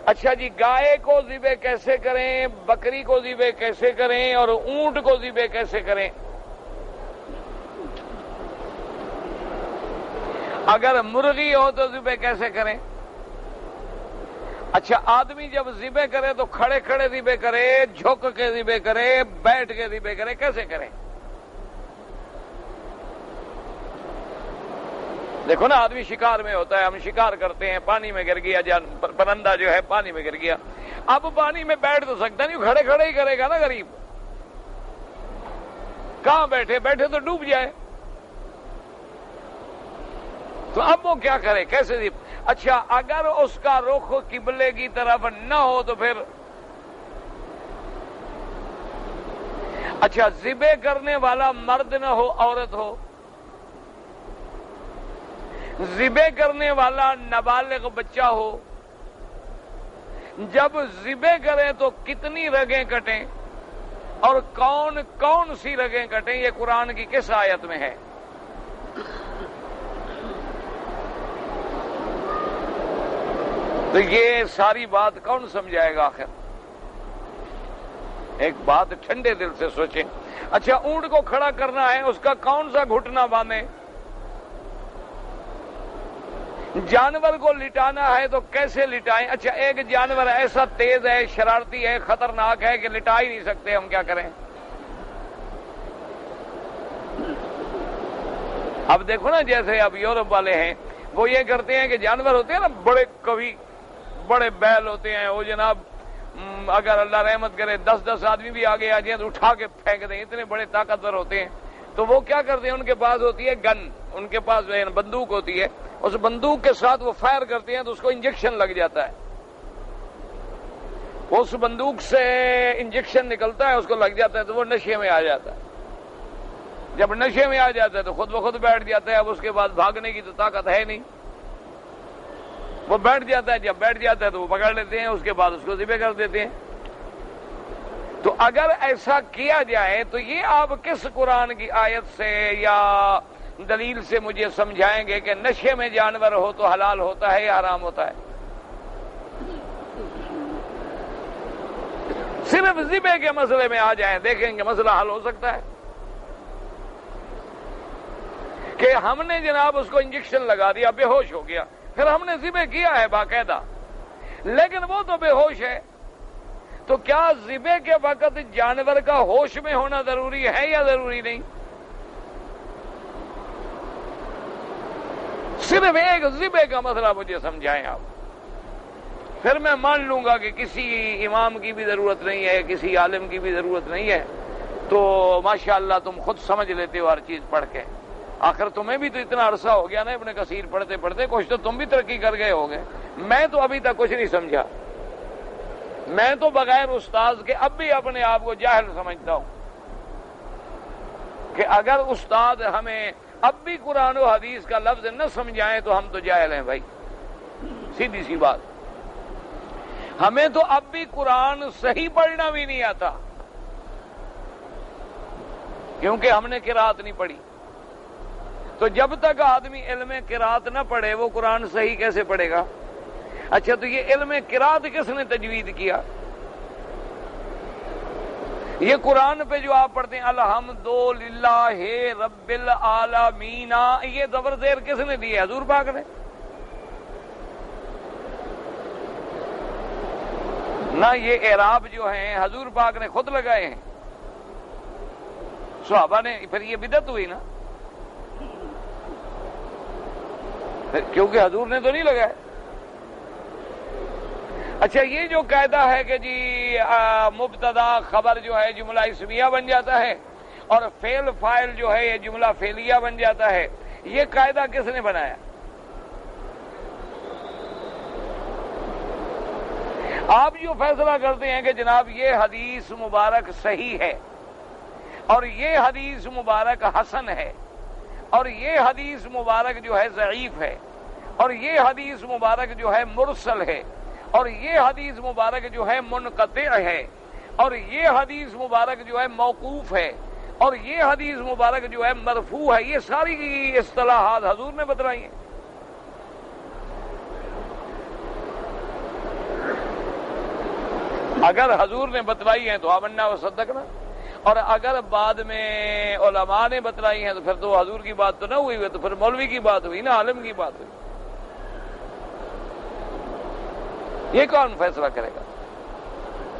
اچھا جی گائے کو ذبح کیسے کریں، بکری کو ذبح کیسے کریں، اور اونٹ کو ذبح کیسے کریں؟ اگر مرغی ہو تو ذبح کیسے کریں؟ اچھا آدمی جب ذبح کرے تو کھڑے کھڑے ذبح کرے، جھک کے ذبح کرے، بیٹھ کے ذبح کرے، کیسے کریں؟ دیکھو نا آدمی شکار میں ہوتا ہے، ہم شکار کرتے ہیں، پانی میں گر گیا، پرندہ جو ہے پانی میں گر گیا. اب پانی میں بیٹھ تو سکتا نہیں، کھڑے کھڑے ہی کرے گا نا غریب. کہاں بیٹھے تو ڈوب جائے. تو اب وہ کیا کرے، کیسے ذبح؟ اچھا اگر اس کا رخ قبلے کی طرف نہ ہو تو پھر اچھا ذبح کرنے والا مرد نہ ہو، عورت ہو. ذبح کرنے والا نابالغ بچہ ہو. جب ذبح کریں تو کتنی رگیں کٹیں اور کون کون سی رگیں کٹیں، یہ قرآن کی کس آیت میں ہے؟ تو یہ ساری بات کون سمجھائے گا آخر؟ ایک بات ٹھنڈے دل سے سوچیں. اچھا اونٹ کو کھڑا کرنا ہے، اس کا کون سا گھٹنا باندھیں؟ جانور کو لٹانا ہے تو کیسے لٹائیں؟ اچھا ایک جانور ایسا تیز ہے، شرارتی ہے، خطرناک ہے کہ لٹا ہی نہیں سکتے، ہم کیا کریں؟ اب دیکھو نا جیسے اب یورپ والے ہیں، وہ یہ کرتے ہیں کہ جانور ہوتے ہیں نا بڑے، کبھی بڑے بیل ہوتے ہیں، وہ جناب اگر اللہ رحمت کرے 10 آدمی بھی آگے آ جائیں تو اٹھا کے پھینک دیں، اتنے بڑے طاقتور ہوتے ہیں. تو وہ کیا کرتے ہیں، ان کے پاس ہوتی ہے گن، ان کے پاس بندوق ہوتی ہے، اس بندوق کے ساتھ وہ فائر کرتے ہیں تو اس کو انجیکشن لگ جاتا ہے، اس بندوق سے انجیکشن نکلتا ہے، اس کو لگ جاتا ہے تو وہ نشے میں آ جاتا ہے، جب نشے میں آ جاتا ہے تو خود بخود بیٹھ جاتا ہے، اب اس کے بعد بھاگنے کی تو طاقت ہے نہیں، وہ بیٹھ جاتا ہے، جب بیٹھ جاتا ہے تو وہ پکڑ لیتے ہیں، اس کے بعد اس کو ذبح کر دیتے ہیں۔ تو اگر ایسا کیا جائے تو یہ آپ کس قرآن کی آیت سے یا دلیل سے مجھے سمجھائیں گے کہ نشے میں جانور ہو تو حلال ہوتا ہے یا حرام ہوتا ہے؟ صرف ذبح کے مسئلے میں آ جائیں، دیکھیں گے مسئلہ حل ہو سکتا ہے کہ ہم نے جناب اس کو انجیکشن لگا دیا، بے ہوش ہو گیا، پھر ہم نے ذبح کیا ہے باقاعدہ، لیکن وہ تو بے ہوش ہے، تو کیا ذبح کے وقت جانور کا ہوش میں ہونا ضروری ہے یا ضروری نہیں؟ صرف ایک ذبح کا مسئلہ مجھے سمجھائیں آپ، پھر میں مان لوں گا کہ کسی امام کی بھی ضرورت نہیں ہے، کسی عالم کی بھی ضرورت نہیں ہے، تو ماشاءاللہ تم خود سمجھ لیتے ہو ہر چیز پڑھ کے، آخر تمہیں بھی تو اتنا عرصہ ہو گیا نا ابن کثیر پڑھتے پڑھتے، کچھ تو تم بھی ترقی کر گئے ہو گے، میں تو ابھی تک کچھ نہیں سمجھا، میں تو بغیر استاذ کے اب بھی اپنے آپ کو جاہل سمجھتا ہوں کہ اگر استاد ہمیں اب بھی قرآن و حدیث کا لفظ نہ سمجھائیں تو ہم تو جاہل ہیں بھائی، سیدھی سی بات، ہمیں تو اب بھی قرآن صحیح پڑھنا بھی نہیں آتا کیونکہ ہم نے قرات نہیں پڑھی، تو جب تک آدمی علم قرات نہ پڑھے وہ قرآن صحیح کیسے پڑھے گا؟ اچھا تو یہ علم قرات کس نے تجوید کیا؟ یہ قرآن پہ جو آپ پڑھتے ہیں الحمدللہ رب العالمین، یہ زبر زیر کس نے دی ہے؟ حضور پاک نے؟ نہ یہ اعراب جو ہیں حضور پاک نے خود لگائے ہیں، صحابہ نے، پھر یہ بدعت ہوئی نا، کیونکہ حضور نے تو نہیں لگائے۔ اچھا یہ جو قاعدہ ہے کہ جی مبتدا خبر جو ہے جملہ اسمیہ بن جاتا ہے اور فعل فاعل جو ہے یہ جملہ فعلیہ بن جاتا ہے، یہ قاعدہ کس نے بنایا؟ آپ جو فیصلہ کرتے ہیں کہ جناب یہ حدیث مبارک صحیح ہے اور یہ حدیث مبارک حسن ہے اور یہ حدیث مبارک جو ہے ضعیف ہے اور یہ حدیث مبارک جو ہے مرسل ہے اور یہ حدیث مبارک جو ہے منقطع ہے اور یہ حدیث مبارک جو ہے موقوف ہے اور یہ حدیث مبارک جو ہے مرفوع ہے، یہ ساری اصطلاحات حضور نے بتلائی ہیں۔ اگر حضور نے بتلائی ہیں تو آمنا و صدقنا، اور اگر بعد میں علماء نے بتلائی ہیں تو پھر تو حضور کی بات تو نہ ہوئی، تو پھر مولوی کی بات ہوئی نا، عالم کی بات ہوئی۔ یہ کون فیصلہ کرے گا؟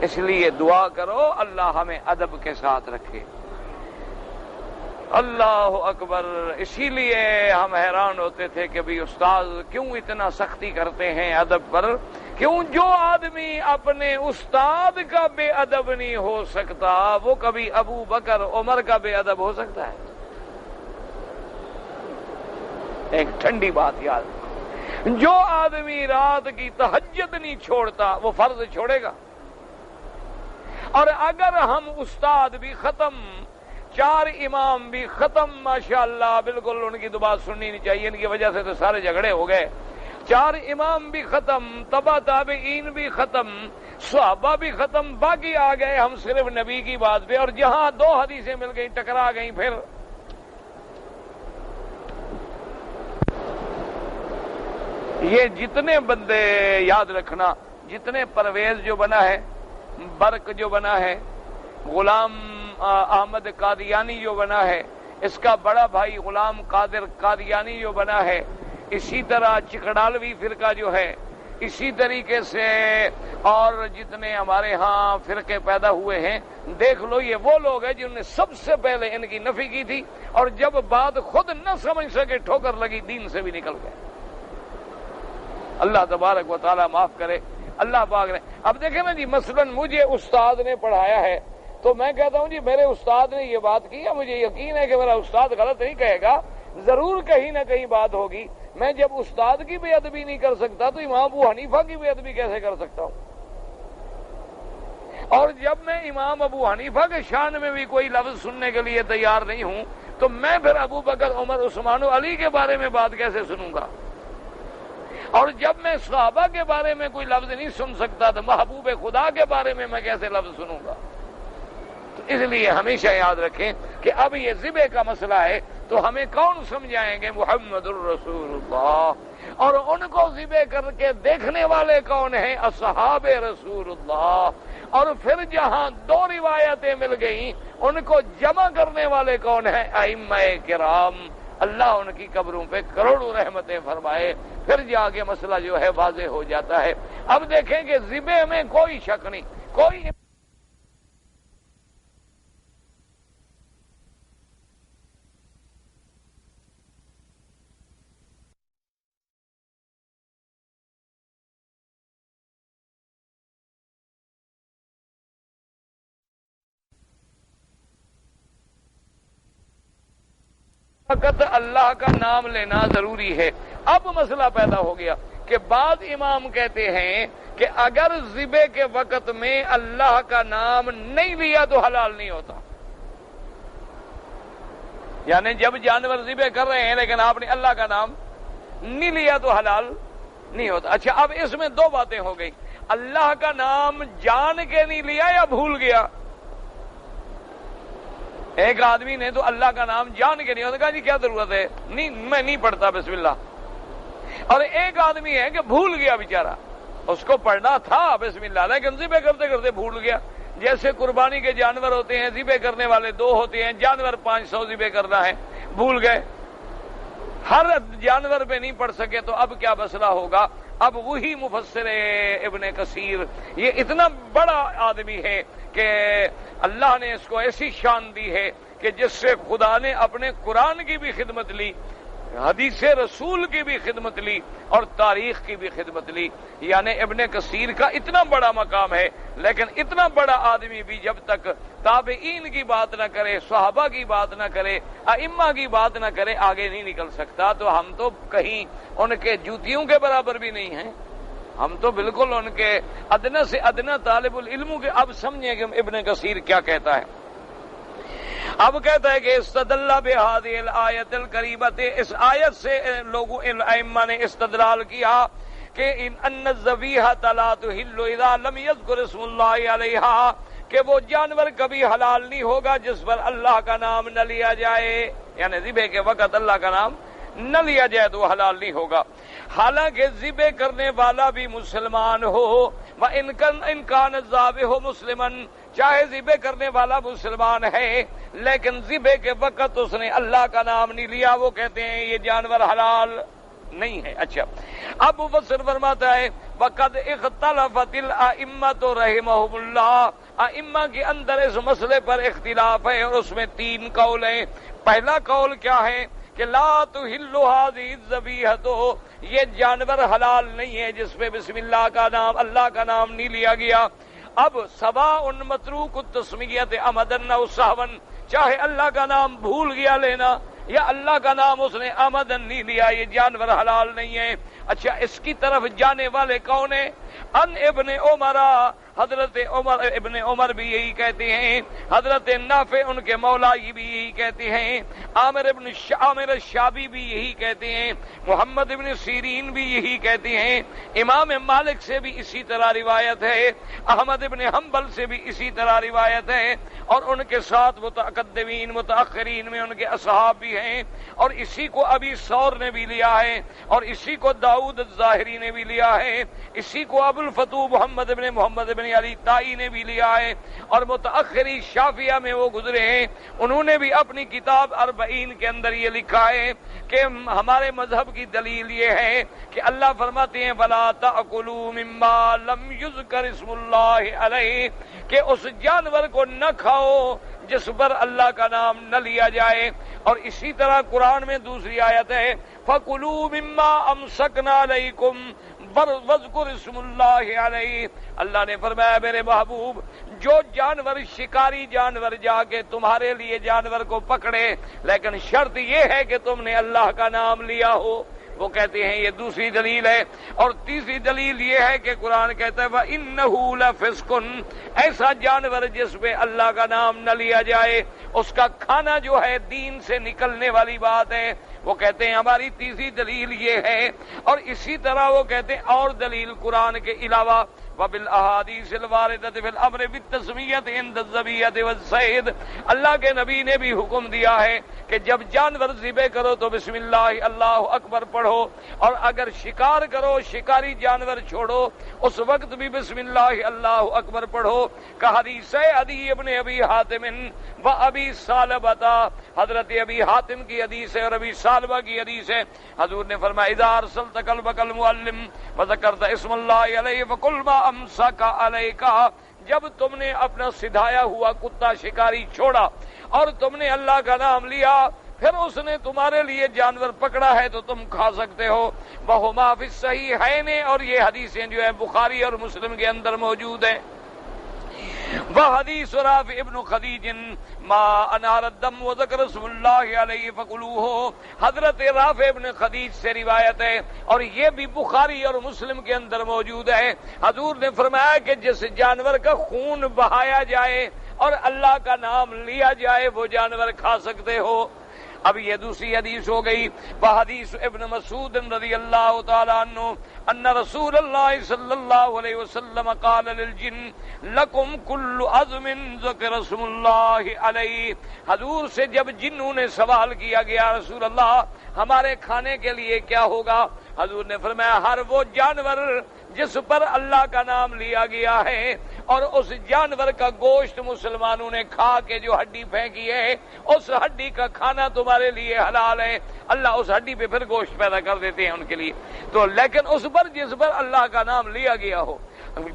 اس لیے دعا کرو اللہ ہمیں ادب کے ساتھ رکھے۔ اللہ اکبر۔ اسی لیے ہم حیران ہوتے تھے کہ بھی استاد کیوں اتنا سختی کرتے ہیں ادب پر، کیوں جو آدمی اپنے استاد کا بے ادب نہیں ہو سکتا وہ کبھی ابو بکر عمر کا بے ادب ہو سکتا ہے؟ ایک ٹھنڈی بات یاد، جو آدمی رات کی تہجد نہیں چھوڑتا وہ فرض چھوڑے گا؟ اور اگر ہم استاد بھی ختم، 4 امام بھی ختم، ماشاءاللہ بالکل ان کی تو بات سننی نہیں چاہیے، ان کی وجہ سے تو سارے جھگڑے ہو گئے، 4 امام بھی ختم، تبع تابعین بھی ختم، صحابہ بھی ختم، باقی آ گئے ہم صرف نبی کی بات پہ، اور جہاں 2 حدیثیں مل گئی ٹکرا گئیں۔ پھر یہ جتنے بندے یاد رکھنا، جتنے پرویز جو بنا ہے، برق جو بنا ہے، غلام احمد قادیانی جو بنا ہے، اس کا بڑا بھائی غلام قادر قادیانی جو بنا ہے، اسی طرح چکڑالوی فرقہ جو ہے، اسی طریقے سے اور جتنے ہمارے ہاں فرقے پیدا ہوئے ہیں، دیکھ لو یہ وہ لوگ ہیں جنہوں نے سب سے پہلے ان کی نفی کی تھی، اور جب بات خود نہ سمجھ سکے ٹھوکر لگی دین سے بھی نکل گئے۔ اللہ تبارک و تعالی معاف کرے، اللہ پاک نے۔ اب دیکھیں نا جی، مثلا مجھے استاد نے پڑھایا ہے تو میں کہتا ہوں جی میرے استاد نے یہ بات کی ہے، مجھے یقین ہے کہ میرا استاد غلط نہیں کہے گا، ضرور کہیں نہ کہیں بات ہوگی۔ میں جب استاد کی بے ادبی نہیں کر سکتا تو امام ابو حنیفہ کی بے ادبی کیسے کر سکتا ہوں؟ اور جب میں امام ابو حنیفہ کے شان میں بھی کوئی لفظ سننے کے لیے تیار نہیں ہوں تو میں پھر ابو بکر، عمر، عثمان و علی کے بارے میں بات کیسے سنوں گا؟ اور جب میں صحابہ کے بارے میں کوئی لفظ نہیں سن سکتا تو محبوب خدا کے بارے میں کیسے لفظ سنوں گا؟ تو اس لیے ہمیشہ یاد رکھیں کہ اب یہ ذبح کا مسئلہ ہے تو ہمیں کون سمجھائیں گے؟ محمد الرسول اللہ۔ اور ان کو ذبح کر کے دیکھنے والے کون ہیں؟ اصحاب رسول اللہ۔ اور پھر جہاں دو روایتیں مل گئیں ان کو جمع کرنے والے کون ہیں؟ ائمہ کرام، اللہ ان کی قبروں پہ کروڑوں رحمتیں فرمائے۔ پھر جا کے مسئلہ جو ہے واضح ہو جاتا ہے۔ اب دیکھیں کہ ذبح میں کوئی شک نہیں، کوئی فقط اللہ کا نام لینا ضروری ہے۔ اب مسئلہ پیدا ہو گیا کہ بعض امام کہتے ہیں کہ اگر ذبح کے وقت میں اللہ کا نام نہیں لیا تو حلال نہیں ہوتا، یعنی جب جانور ذبح کر رہے ہیں لیکن آپ نے اللہ کا نام نہیں لیا تو حلال نہیں ہوتا۔ اچھا، اب اس میں دو باتیں ہو گئی، اللہ کا نام جان کے نہیں لیا یا بھول گیا؟ ایک آدمی نے تو اللہ کا نام جان کے نہیں ہوتا، کہا جی کیا ضرورت ہے، نہیں میں نہیں پڑھتا بسم اللہ۔ اور ایک آدمی ہے کہ بھول گیا بیچارہ، اس کو پڑھنا تھا بسم اللہ لیکن ذبح کرتے کرتے بھول گیا۔ جیسے قربانی کے جانور ہوتے ہیں، ذبح کرنے والے دو ہوتے ہیں، جانور 500 ذبح کرنا ہے، بھول گئے، ہر جانور پہ نہیں پڑھ سکے تو اب کیا مسئلہ ہوگا؟ اب وہی مفسر ابن کثیر، یہ اتنا بڑا آدمی ہے کہ اللہ نے اس کو ایسی شان دی ہے کہ جس سے خدا نے اپنے قرآن کی بھی خدمت لی، حدیث رسول کی بھی خدمت لی اور تاریخ کی بھی خدمت لی۔ یعنی ابن کثیر کا اتنا بڑا مقام ہے، لیکن اتنا بڑا آدمی بھی جب تک تابعین کی بات نہ کرے، صحابہ کی بات نہ کرے، ائمہ کی بات نہ کرے، آگے نہیں نکل سکتا۔ تو ہم تو کہیں ان کے جوتیوں کے برابر بھی نہیں ہیں، ہم تو بالکل ان کے ادنا سے ادنا طالب العلموں کے۔ اب سمجھیں کہ ابن کثیر کیا کہتا ہے۔ اب کہتا ہے کہ استدل بہذہ الآیۃ الکریمۃ، اس آیت سے لوگوں ائمہ نے استدلال کیا کہ ان الذبیحۃ لا تحل اذا لم یذکر اسم اللہ علیہا، کہ وہ جانور کبھی حلال نہیں ہوگا جس پر اللہ کا نام نہ لیا جائے، یعنی ذبح کے وقت اللہ کا نام نہ لیا جائے تو حلال نہیں ہوگا، حالانکہ ذبح کرنے والا بھی مسلمان ہو، وَإِنْ كَانَ الذَّابِحُ مُسْلِمًا، چاہے ذبح کرنے والا مسلمان ہے لیکن ذبح کے وقت اس نے اللہ کا نام نہیں لیا، وہ کہتے ہیں یہ جانور حلال نہیں ہے۔ اچھا، اب مفسر فرماتا ہے وَقَدْ اخْتَلَفَتِ الْأَئِمَّةُ رَحِمَهُمُ اللَّهُ، ائمہ کے اندر اس مسئلے پر اختلاف ہے اور اس میں 3 قول ہیں۔ پہلا قول کیا ہے کہ لا تحل هذه الذبیحۃ، یہ جانور حلال نہیں ہے جس پہ بسم اللہ کا نام، اللہ کا نام نہیں لیا گیا۔ اب سواء متروک التسمیۃ عمدن او سہوا، چاہے اللہ کا نام بھول گیا لینا یا اللہ کا نام اس نے عمدن نہیں لیا، یہ جانور حلال نہیں ہے۔ اچھا، اس کی طرف جانے والے کون ہیں؟ ان ابن عمر، حضرت عمر ابن عمر بھی یہی کہتے ہیں، حضرت نافع ان کے مولا یہ بھی یہی کہتے ہیں، عامر الشعبی بھی یہی کہتے ہیں، محمد ابن سیرین بھی یہی کہتے ہیں، امام مالک سے بھی اسی طرح روایت ہے، احمد ابن حنبل سے بھی اسی طرح روایت ہے، اور ان کے ساتھ متقدمین متاخرین میں ان کے اصحاب بھی ہیں، اور اسی کو ابی ثور نے بھی لیا ہے، اور اسی کو داؤد الظاہری نے بھی لیا ہے، اسی کو ابو الفتوح محمد ابن علی تائی نے بھی لیا ہے، اور متاخری شافعیہ میں وہ گزرے ہیں، انہوں نے بھی اپنی کتاب 40 کے اندر یہ لکھا ہے کہ ہمارے مذہب کی دلیل یہ ہے کہ اللہ فرماتے ہیں وَلَا تَأْكُلُوا مِمَّا لَمْ يُذْكَرِ اسْمُ اللَّهِ عَلَيْهِ، کہ اس جانور کو نہ کھاؤ جس پر اللہ کا نام نہ لیا جائے۔ اور اسی طرح قرآن میں دوسری آیت ہے فَكُلُوا مِمَّا أَمْسَكْنَا عَلَيْكُمْ وَاذْكُرُوا اسْمَ اللَّهِ عَلَيْهِ، اللہ نے فرمایا میرے محبوب جو جانور شکاری جانور جا کے تمہارے لیے جانور کو پکڑے، لیکن شرط یہ ہے کہ تم نے اللہ کا نام لیا ہو، وہ کہتے ہیں یہ دوسری دلیل ہے۔ اور تیسری دلیل یہ ہے کہ قرآن کہتا ہے وَإِنَّهُ لَفِسْقٌ، ایسا جانور جس پہ اللہ کا نام نہ لیا جائے اس کا کھانا جو ہے دین سے نکلنے والی بات ہے۔ وہ کہتے ہیں ہماری تیسری دلیل یہ ہے، اور اسی طرح وہ کہتے ہیں اور دلیل قرآن کے علاوہ وَبِالْأَحَادِيثِ الْوَارِدَةِ فِي الْأَمْرِ بِالتَّسْمِيَّةِ عِندَ الذَّبِيحَةِ وَالصَّيْدِ، اللہ کے نبی نے بھی حکم دیا ہے کہ جب جانور ذبح کرو تو بسم اللہ اللہ اکبر پڑھو، اور اگر شکار کرو شکاری جانور چھوڑو اس وقت بھی بسم اللہ اللہ اکبر پڑھو۔ کہ حدیث ہے عدی ابن ابی حاتم و ابی ثعلبہ، حضرت ابی حاتم کی حدیث ہے اور ابی ثعلبہ کی حدیث ہے، حضور نے فرمایا اذا ارسلت کلبک المعلم وذکرت اسم اللہ علیہ فکل ما امسک علیک، جب تم نے اپنا سدھایا ہوا کتا شکاری چھوڑا اور تم نے اللہ کا نام لیا، پھر اس نے تمہارے لیے جانور پکڑا ہے تو تم کھا سکتے ہو۔ وہما فی الصحیحین، اور یہ حدیثیں جو ہیں بخاری اور مسلم کے اندر موجود ہیں۔ وحدیث رافع ابن خدیج ما انار الدم وذکر اسم اللہ علیہ فکلوہ، حضرت رافع ابن خدیج سے روایت ہے اور یہ بھی بخاری اور مسلم کے اندر موجود ہے۔ حضور نے فرمایا کہ جس جانور کا خون بہایا جائے اور اللہ کا نام لیا جائے وہ جانور کھا سکتے ہو۔ اب یہ دوسری حدیث ہو گئی۔ وحدیث ابن مسعود رضی اللہ تعالی عنہ ان رسول اللہ صلی اللہ علیہ وسلم قال للجن لکم کل عظم ذکر اسم اللہ علیہ، حضور سے جب جنوں نے سوال کیا گیا رسول اللہ ہمارے کھانے کے لیے کیا ہوگا، حضور نے فرمایا ہر وہ جانور جس پر اللہ کا نام لیا گیا ہے اور اس جانور کا گوشت مسلمانوں نے کھا کے جو ہڈی پھینکی ہے اس ہڈی کا کھانا تمہارے لیے حلال ہے۔ اللہ اس ہڈی پہ پھر گوشت پیدا کر دیتے ہیں ان کے لیے، تو لیکن اس پر جس پر اللہ کا نام لیا گیا ہو،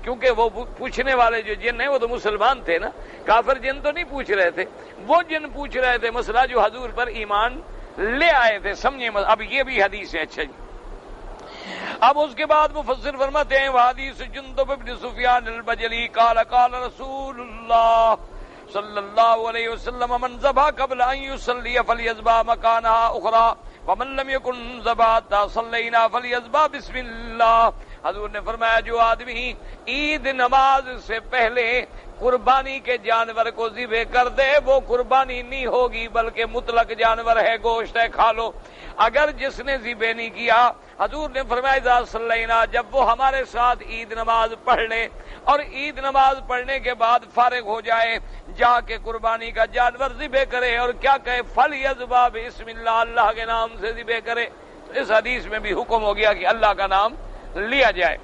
کیونکہ وہ پوچھنے والے جو جن ہیں وہ تو مسلمان تھے نا، کافر جن تو نہیں پوچھ رہے تھے، وہ جن پوچھ رہے تھے مسئلہ جو حضور پر ایمان لے آئے تھے، سمجھے۔ اب یہ بھی حدیث ہے۔ اچھا جی، اب اس کے بعد مفسر فرماتے ہیں وحدیث جندب بن سفیان البجلی قال قال رسول اللہ صلی اللہ علیہ وسلم من ذبح قبل ان يصلي فليذبح مكانها اخرى ومن لم يكن ذبح حتى صلينا فليذبح بسم اللہ۔ حضور نے فرمایا جو آدمی عید نماز سے پہلے قربانی کے جانور کو ذبح کر دے وہ قربانی نہیں ہوگی بلکہ مطلق جانور ہے، گوشت ہے، کھا لو۔ اگر جس نے ذبح نہیں کیا، حضور نے فرمایا اذا صلینا، جب وہ ہمارے ساتھ عید نماز پڑھ لے اور عید نماز پڑھنے کے بعد فارغ ہو جائے، جا کے قربانی کا جانور ذبح کرے اور کیا کہے فلیذبح بسم اللہ، اللہ کے نام سے ذبح کرے۔ تو اس حدیث میں بھی حکم ہو گیا کہ اللہ کا نام لیا جائے۔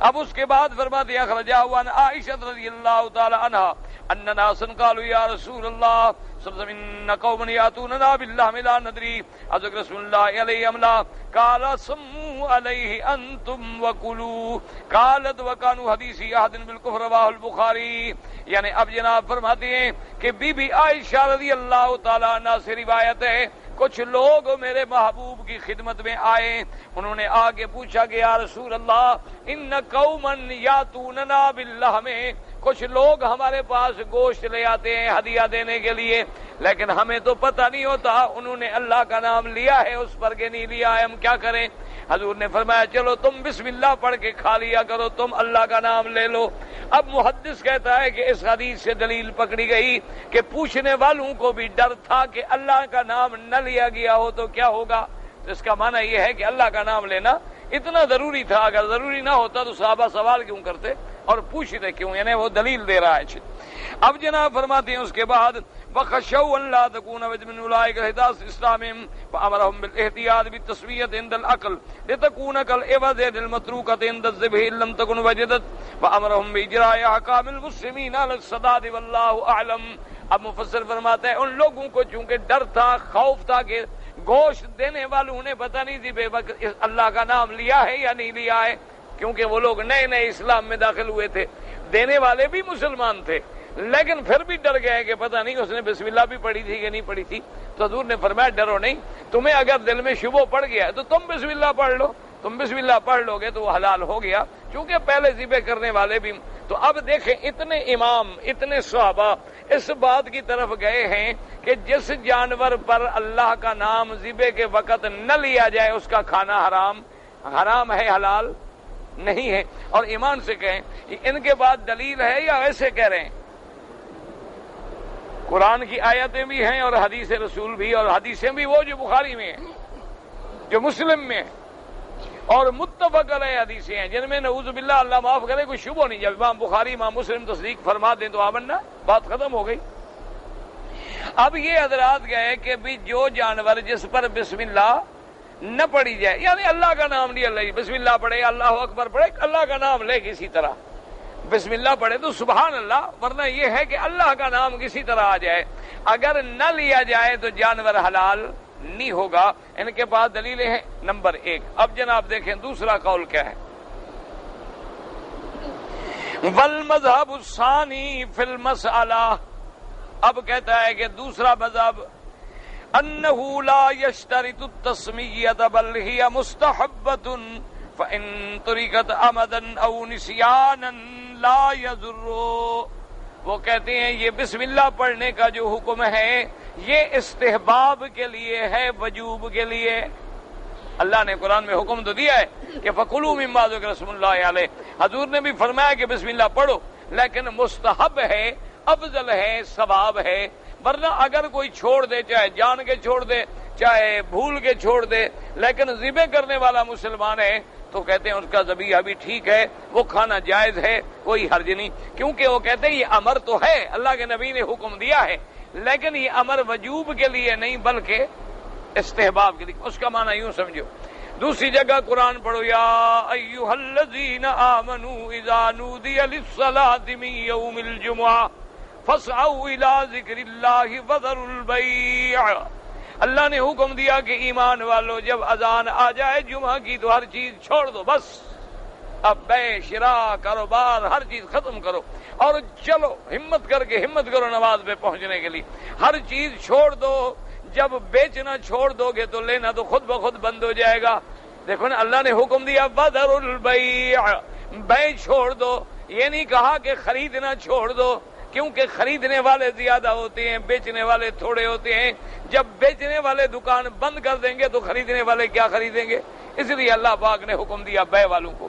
اب اس کے بعد فرماتے ہیں اخرجہ عن عائشہ رضی اللہ تعالی عنہا ان ناسا قالوا یا رسول اللہ صلی اللہ علیہ وسلم ان قوما یاتوننا باللحم لا ندری اذکر رسول اللہ علیہ ام لا قال سموا علیہ انتم وکلوا قالت وکانوا حدیث احد بالکفر رواه البخاری۔ یعنی اب جناب فرماتے ہیں کہ بی بی عائشہ رضی اللہ تعالی عنہ سے روایت ہے کچھ لوگ میرے محبوب کی خدمت میں آئے، انہوں نے آگے پوچھا کہ یا رسول اللہ ان قوما یاتوننا باللحم، کچھ لوگ ہمارے پاس گوشت لے آتے ہیں ہدیہ دینے کے لیے لیکن ہمیں تو پتہ نہیں ہوتا انہوں نے اللہ کا نام لیا ہے اس پر کہ نہیں لیا ہے، ہم کیا کریں؟ حضور نے فرمایا چلو تم بسم اللہ پڑھ کے کھا لیا کرو، تم اللہ کا نام لے لو۔ اب محدث کہتا ہے کہ اس حدیث سے دلیل پکڑی گئی کہ پوچھنے والوں کو بھی ڈر تھا کہ اللہ کا نام نہ لیا گیا ہو تو کیا ہوگا، تو اس کا معنی یہ ہے کہ اللہ کا نام لینا اتنا ضروری تھا، اگر ضروری نہ ہوتا تو صحابہ سوال کیوں کرتے اور پوچھتے کیوں، یعنی وہ دلیل دے رہا ہے۔ اب جناب فرماتے ہیں اس کے بعد وَخَشَوْا أَنْ لَا تَكُونَ مِنْ أُولَٰئِكَ هِدَايَةُ إِسْلَامِهِمْ فَأَمَرَهُمْ بِالِاحْتِياطِ بِالتَّسْوِيَةِ عِنْدَ الْأَكْلِ لِتَكُونَ كَالْعِوَضِ لِلْمَتْرُوكَةِ عِنْدَ الذِّبْحِ إِن لَّمْ تَكُنْ وَجَدَتْ وَأَمَرَهُمْ بِإِجْرَاءِ أَحْكَامِ الْمُسْلِمِينَ عَلَى السَّدَادِ وَاللَّهُ أَعْلَمُ۔ اب مفسر فرماتے ہیں ان لوگوں کو چونکہ ڈر تھا، خوف تھا کہ گوشت دینے والوں نے پتہ نہیں ذبح وقت اللہ کا نام لیا ہے یا نہیں لیا ہے، کیونکہ وہ لوگ نئے نئے اسلام میں داخل ہوئے تھے، دینے والے بھی مسلمان تھے لیکن پھر بھی ڈر گئے کہ پتہ نہیں اس نے بسم اللہ بھی پڑھی تھی کہ نہیں پڑھی تھی۔ تو حضور نے فرمایا ڈرو نہیں، تمہیں اگر دل میں شبہ پڑ گیا تو تم بسم اللہ پڑھ لو، تم بسم اللہ پڑھ لو گے تو وہ حلال ہو گیا، چونکہ پہلے ذبح کرنے والے بھی. تو اب دیکھیں اتنے امام اتنے صحابہ اس بات کی طرف گئے ہیں کہ جس جانور پر اللہ کا نام ذبح کے وقت نہ لیا جائے اس کا کھانا حرام ہے، حلال نہیں ہے. اور ایمان سے کہیں ان کے بعد دلیل ہے یا ایسے کہہ رہے ہیں؟ قرآن کی آیتیں بھی ہیں اور حدیث رسول بھی، اور حدیثیں بھی وہ جو بخاری میں ہیں، جو مسلم میں ہیں، اور متفق علیہ حدیثیں ہیں جن میں نعوذ باللہ اللہ معاف کرے کوئی شبہ نہیں. جب امام بخاری امام مسلم تصدیق فرما دیں تو آمنا، بات ختم ہو گئی. اب یہ حضرات گئے کہ بھی جو جانور جس پر بسم اللہ نہ پڑھی جائے، یعنی اللہ کا نام نہیں، اللہ بسم اللہ پڑھے، اللہ اکبر پڑھے، اللہ کا نام لے کسی طرح بسم اللہ پڑھے تو سبحان اللہ، ورنہ یہ ہے کہ اللہ کا نام کسی طرح آ جائے، اگر نہ لیا جائے تو جانور حلال نہیں ہوگا. ان کے پاس دلیلیں ہیں. نمبر 1. اب جناب دیکھیں دوسرا قول کیا ہے. والمذہب الثانی فی المسئلہ، اب کہتا ہے کہ دوسرا مذہب انہ لا یشترط التسمیۃ بل ہی مستحبۃ فان ترکت عمدا او نسیانا لا یضر. وہ کہتے ہیں یہ بسم اللہ پڑھنے کا جو حکم ہے یہ استحباب کے لیے ہے، وجوب کے لیے. اللہ نے قرآن میں حکم تو دیا ہے کہ فَكُلُوا مِمَّا ذُكِرَ اسْمُ اللَّهِ عَلَيْهِ، حضور نے بھی فرمایا کہ بسم اللہ پڑھو، لیکن مستحب ہے، افضل ہے، ثواب ہے. ورنہ اگر کوئی چھوڑ دے، چاہے جان کے چھوڑ دے چاہے بھول کے چھوڑ دے، لیکن ذبح کرنے والا مسلمان ہے تو کہتے ہیں اس کا ذبیحہ بھی ٹھیک ہے، وہ کھانا جائز ہے، کوئی حرج نہیں. کیونکہ وہ کہتے ہیں یہ امر تو ہے، اللہ کے نبی نے حکم دیا ہے، لیکن یہ امر وجوب کے لیے نہیں بلکہ استحباب کے لیے. اس کا معنی یوں سمجھو. دوسری جگہ قرآن پڑھو، یا ایھا الذین آمنوا اذا نودی للصلاۃ من یوم الجمعہ فاسعوا الی ذکر اللہ وذروا البیع. اللہ نے حکم دیا کہ ایمان والو جب اذان آ جائے جمعہ کی تو ہر چیز چھوڑ دو، بس اب بے شراء کاروبار ہر چیز ختم کرو اور چلو ہمت کر کے ہمت کرو نماز پہ پہنچنے کے لیے، ہر چیز چھوڑ دو. جب بیچنا چھوڑ دو گے تو لینا تو خود بخود بند ہو جائے گا. دیکھو نا اللہ نے حکم دیا وذروا البیع، بیع چھوڑ دو. یہ نہیں کہا کہ خریدنا چھوڑ دو، کیونکہ خریدنے والے زیادہ ہوتے ہیں، بیچنے والے تھوڑے ہوتے ہیں. جب بیچنے والے دکان بند کر دیں گے تو خریدنے والے کیا خریدیں گے؟ اس لیے اللہ پاک نے حکم دیا بیع والوں کو.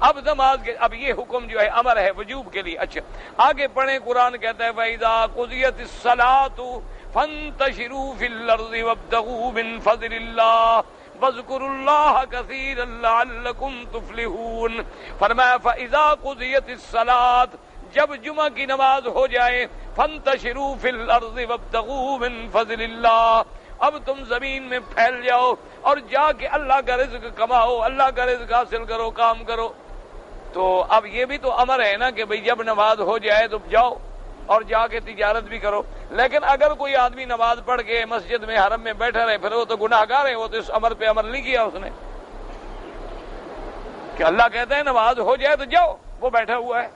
اب نماز کے اب یہ حکم جو ہے امر ہے وجوب کے لیے. اچھا آگے پڑھیں، قرآن کہتا ہے وَإِذَا قُضِيَتِ الصَّلَاةُ فَانتَشِرُوا فِي الْأَرْضِ وَابْتَغُوا مِن فَضْلِ اللَّهِ وَاذْكُرُوا اللَّهَ كَثِيرًا لَعَلَّكُمْ تُفْلِحُونَ. فرمایا فَإِذَا قُضِيَتِ الصَّلَاةُ، جب جمعہ کی نماز ہو جائے، فَانتَشِرُوا فِي الْأَرْضِ وَابْتَغُوا مِن فَضْلِ اللَّهِ، اب تم زمین میں پھیل جاؤ اور جا کے اللہ کا رزق کماؤ، اللہ کا رزق حاصل کرو، کام کرو. تو اب یہ بھی تو امر ہے نا کہ بھئی جب نماز ہو جائے تو جاؤ اور جا کے تجارت بھی کرو. لیکن اگر کوئی آدمی نماز پڑھ کے مسجد میں حرم میں بیٹھا رہے پھر وہ تو گناہ گار ہے، وہ تو اس امر پہ عمل نہیں کیا اس نے کہ اللہ کہتا ہے نماز ہو جائے تو جاؤ، وہ بیٹھا ہوا ہے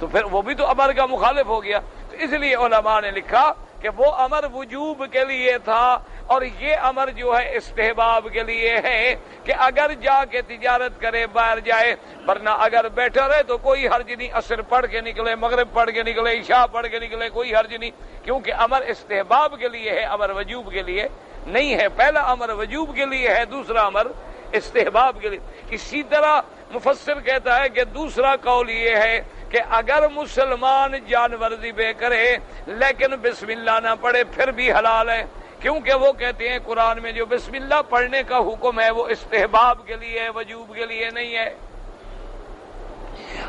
تو پھر وہ بھی تو امر کا مخالف ہو گیا. تو اس لیے علماء نے لکھا کہ وہ امر وجوب کے لیے تھا اور یہ امر جو ہے استحباب کے لیے ہے کہ اگر جا کے تجارت کرے باہر جائے، ورنہ اگر بیٹھا رہے تو کوئی حرج نہیں. عصر پڑھ کے نکلے، مغرب پڑھ کے نکلے، عشاء پڑھ کے نکلے، کوئی حرج نہیں، کیونکہ امر استحباب کے لیے ہے، امر وجوب کے لیے نہیں ہے. پہلا امر وجوب کے لیے ہے، دوسرا امر استحباب کے لیے. اسی طرح مفسر کہتا ہے کہ دوسرا قول یہ ہے کہ اگر مسلمان جانور ذبح کرے لیکن بسم اللہ نہ پڑھے پھر بھی حلال ہے، کیونکہ وہ کہتے ہیں قرآن میں جو بسم اللہ پڑھنے کا حکم ہے وہ استحباب کے لیے ہے، وجوب کے لیے نہیں ہے.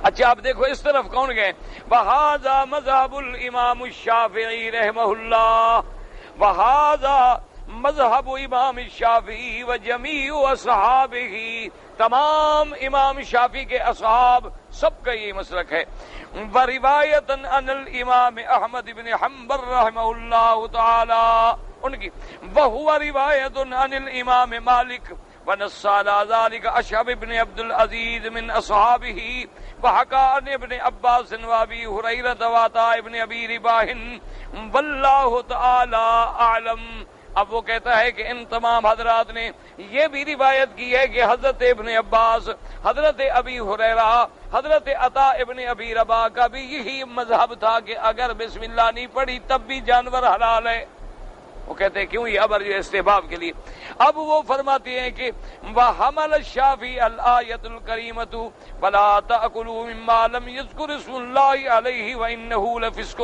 اچھا آپ دیکھو اس طرف کون گئے، وَهَذَا مَذْهَبُ الْإِمَامُ الشَّافِعِي رحمہ اللہ، وَهَذَا مذہب امام شافعی و جمیع اصحابہ، تمام امام شافعی کے اصحاب سب کا یہ مسلک ہے. وروایتا عن الامام احمد بن حنبل رحمہ اللہ تعالی، ان کی وہو روایت عن الامام مالک ونص على ذلك اشعب بن عبد العزيز من اصحابه وحكى عن ابن عباس وابي هريره وعطاء بن ابي رباح والله تعالى اعلم. اب وہ کہتا ہے کہ ان تمام حضرات نے یہ بھی روایت کی ہے کہ حضرت ابن عباس، حضرت ابی ہریرہ، حضرت عطا ابن ابی رباح کا بھی یہی مذہب تھا کہ اگر بسم اللہ نہیں پڑھی تب بھی جانور حلال ہے۔ وہ کہتے ہیں کیوں؟ یہ ابر جو استحباب کے لیے۔ اب وہ فرماتے ہیں کہ وَحَمَلَ الشَّافِعِيُّ الْآيَةَ الْكَرِيمَةُ فَلَا تَأْكُلُوا مِمَّا لَمْ يُذْكَرِ اسْمُ اللَّهِ عَلَيْهِ وَإِنَّهُ لَفِسْقٌ۔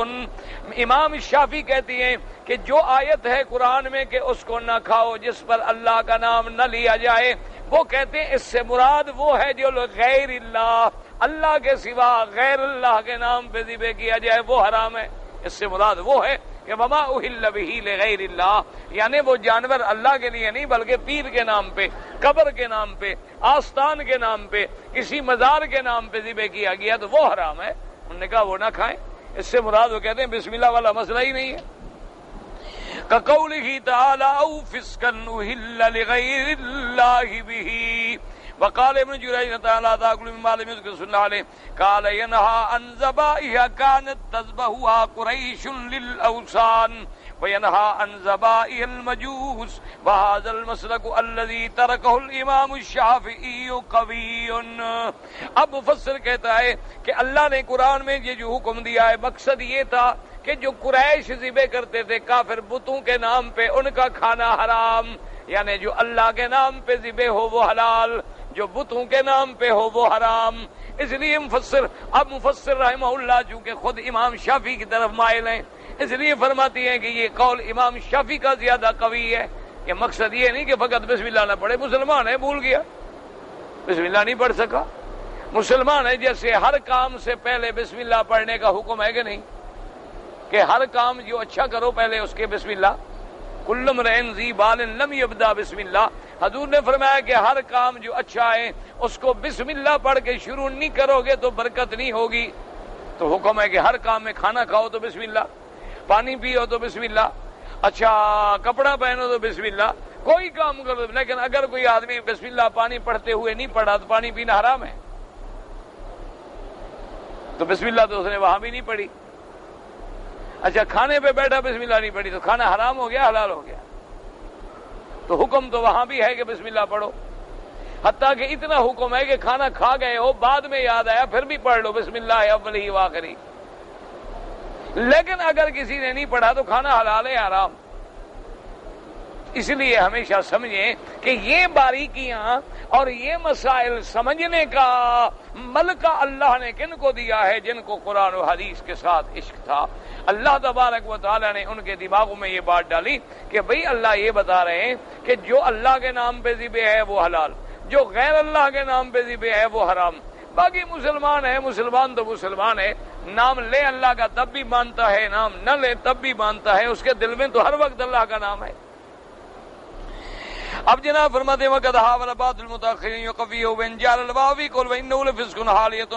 امام شافعی کہتی ہیں کہ جو آیت ہے قرآن میں کہ اس کو نہ کھاؤ جس پر اللہ کا نام نہ لیا جائے، وہ کہتے ہیں اس سے مراد وہ ہے جو غیر اللہ، اللہ کے سوا غیر اللہ کے نام پہ ذبح کیا جائے وہ حرام ہے۔ اس سے مراد وہ ہے کہ وما اہل بہ لغیر اللہ، یعنی وہ جانور اللہ کے لیے نہیں بلکہ پیر کے نام پہ، قبر کے نام پہ، آستان کے نام پہ، کسی مزار کے نام پہ ذبح کیا گیا تو وہ حرام ہے۔ انہوں نے کہا وہ نہ کھائیں۔ اس سے مراد وہ کہتے ہیں بسم اللہ والا مسئلہ ہی نہیں ہے۔ كقوله تعالى أو فسقا أهل لغير الله به وقال ابن جريج تعالى تاكل مما لم يذكر اسم الله عليه قال ينهى عن ذبائح كانت تذبحها قريش للأوثان وينهى عن ذبائح المجوس وهذا المسلك الذي تركه الامام الشافعي قوي۔ اب مفسر کہتا ہے کہ اللہ نے قرآن میں یہ جو حکم دیا ہے مقصد یہ تھا کہ جو قریش ذبح کرتے تھے کافر بتوں کے نام پہ ان کا کھانا حرام، یعنی جو اللہ کے نام پہ ذبح ہو وہ حلال، جو بتوں کے نام پہ ہو وہ حرام۔ اس لیے مفسر رحمہ اللہ چونکہ خود امام شافعی کی طرف مائل ہیں، اس لیے فرماتی ہیں کہ یہ قول امام شافعی کا زیادہ قوی ہے کہ مقصد یہ نہیں کہ فقط بسم اللہ نہ پڑھے، مسلمان ہے بھول گیا بسم اللہ نہیں پڑھ سکا، مسلمان ہے جیسے ہر کام سے پہلے بسم اللہ پڑھنے کا حکم ہے کہ نہیں، کہ ہر کام جو اچھا کرو پہلے اس کے بسم اللہ، کل امرئ ذی بال لم یبدا بسم اللہ۔ حضور نے فرمایا کہ ہر کام جو اچھا ہے اس کو بسم اللہ پڑھ کے شروع نہیں کرو گے تو برکت نہیں ہوگی۔ تو حکم ہے کہ ہر کام میں کھانا کھاؤ تو بسم اللہ، پانی پیو تو بسم اللہ، اچھا کپڑا پہنو تو بسم اللہ، کوئی کام کرو۔ لیکن اگر کوئی آدمی بسم اللہ پانی پڑھتے ہوئے نہیں پڑھا تو پانی پینا حرام ہے، تو بسم اللہ تو اس نے وہاں بھی نہیں پڑھی۔ اچھا کھانے پہ بیٹھا بسم اللہ نہیں پڑھی تو کھانا حرام ہو گیا حلال ہو گیا؟ تو حکم تو وہاں بھی ہے کہ بسم اللہ پڑھو، حتیٰ کہ اتنا حکم ہے کہ کھانا کھا گئے ہو بعد میں یاد آیا پھر بھی پڑھ لو بسم اللہ اولی و آخری۔ لیکن اگر کسی نے نہیں پڑھا تو کھانا حلال ہے حرام۔ اس لیے ہمیشہ سمجھیں کہ یہ باریکیاں اور یہ مسائل سمجھنے کا ملکہ اللہ نے کن کو دیا ہے؟ جن کو قرآن و حدیث کے ساتھ عشق تھا۔ اللہ تبارک و تعالی نے ان کے دماغوں میں یہ بات ڈالی کہ بھئی اللہ یہ بتا رہے ہیں کہ جو اللہ کے نام پہ ذبح ہے وہ حلال، جو غیر اللہ کے نام پہ ذبح ہے وہ حرام۔ باقی مسلمان ہے، مسلمان تو مسلمان ہے، نام لے اللہ کا تب بھی مانتا ہے، نام نہ لے تب بھی مانتا ہے، اس کے دل میں تو ہر وقت اللہ کا نام ہے۔ اب جناب فرماتے ہیں وقد حاول بعض المتاخرین یقویہ وان جعل الواوی قل وانه لفسق حالیۃ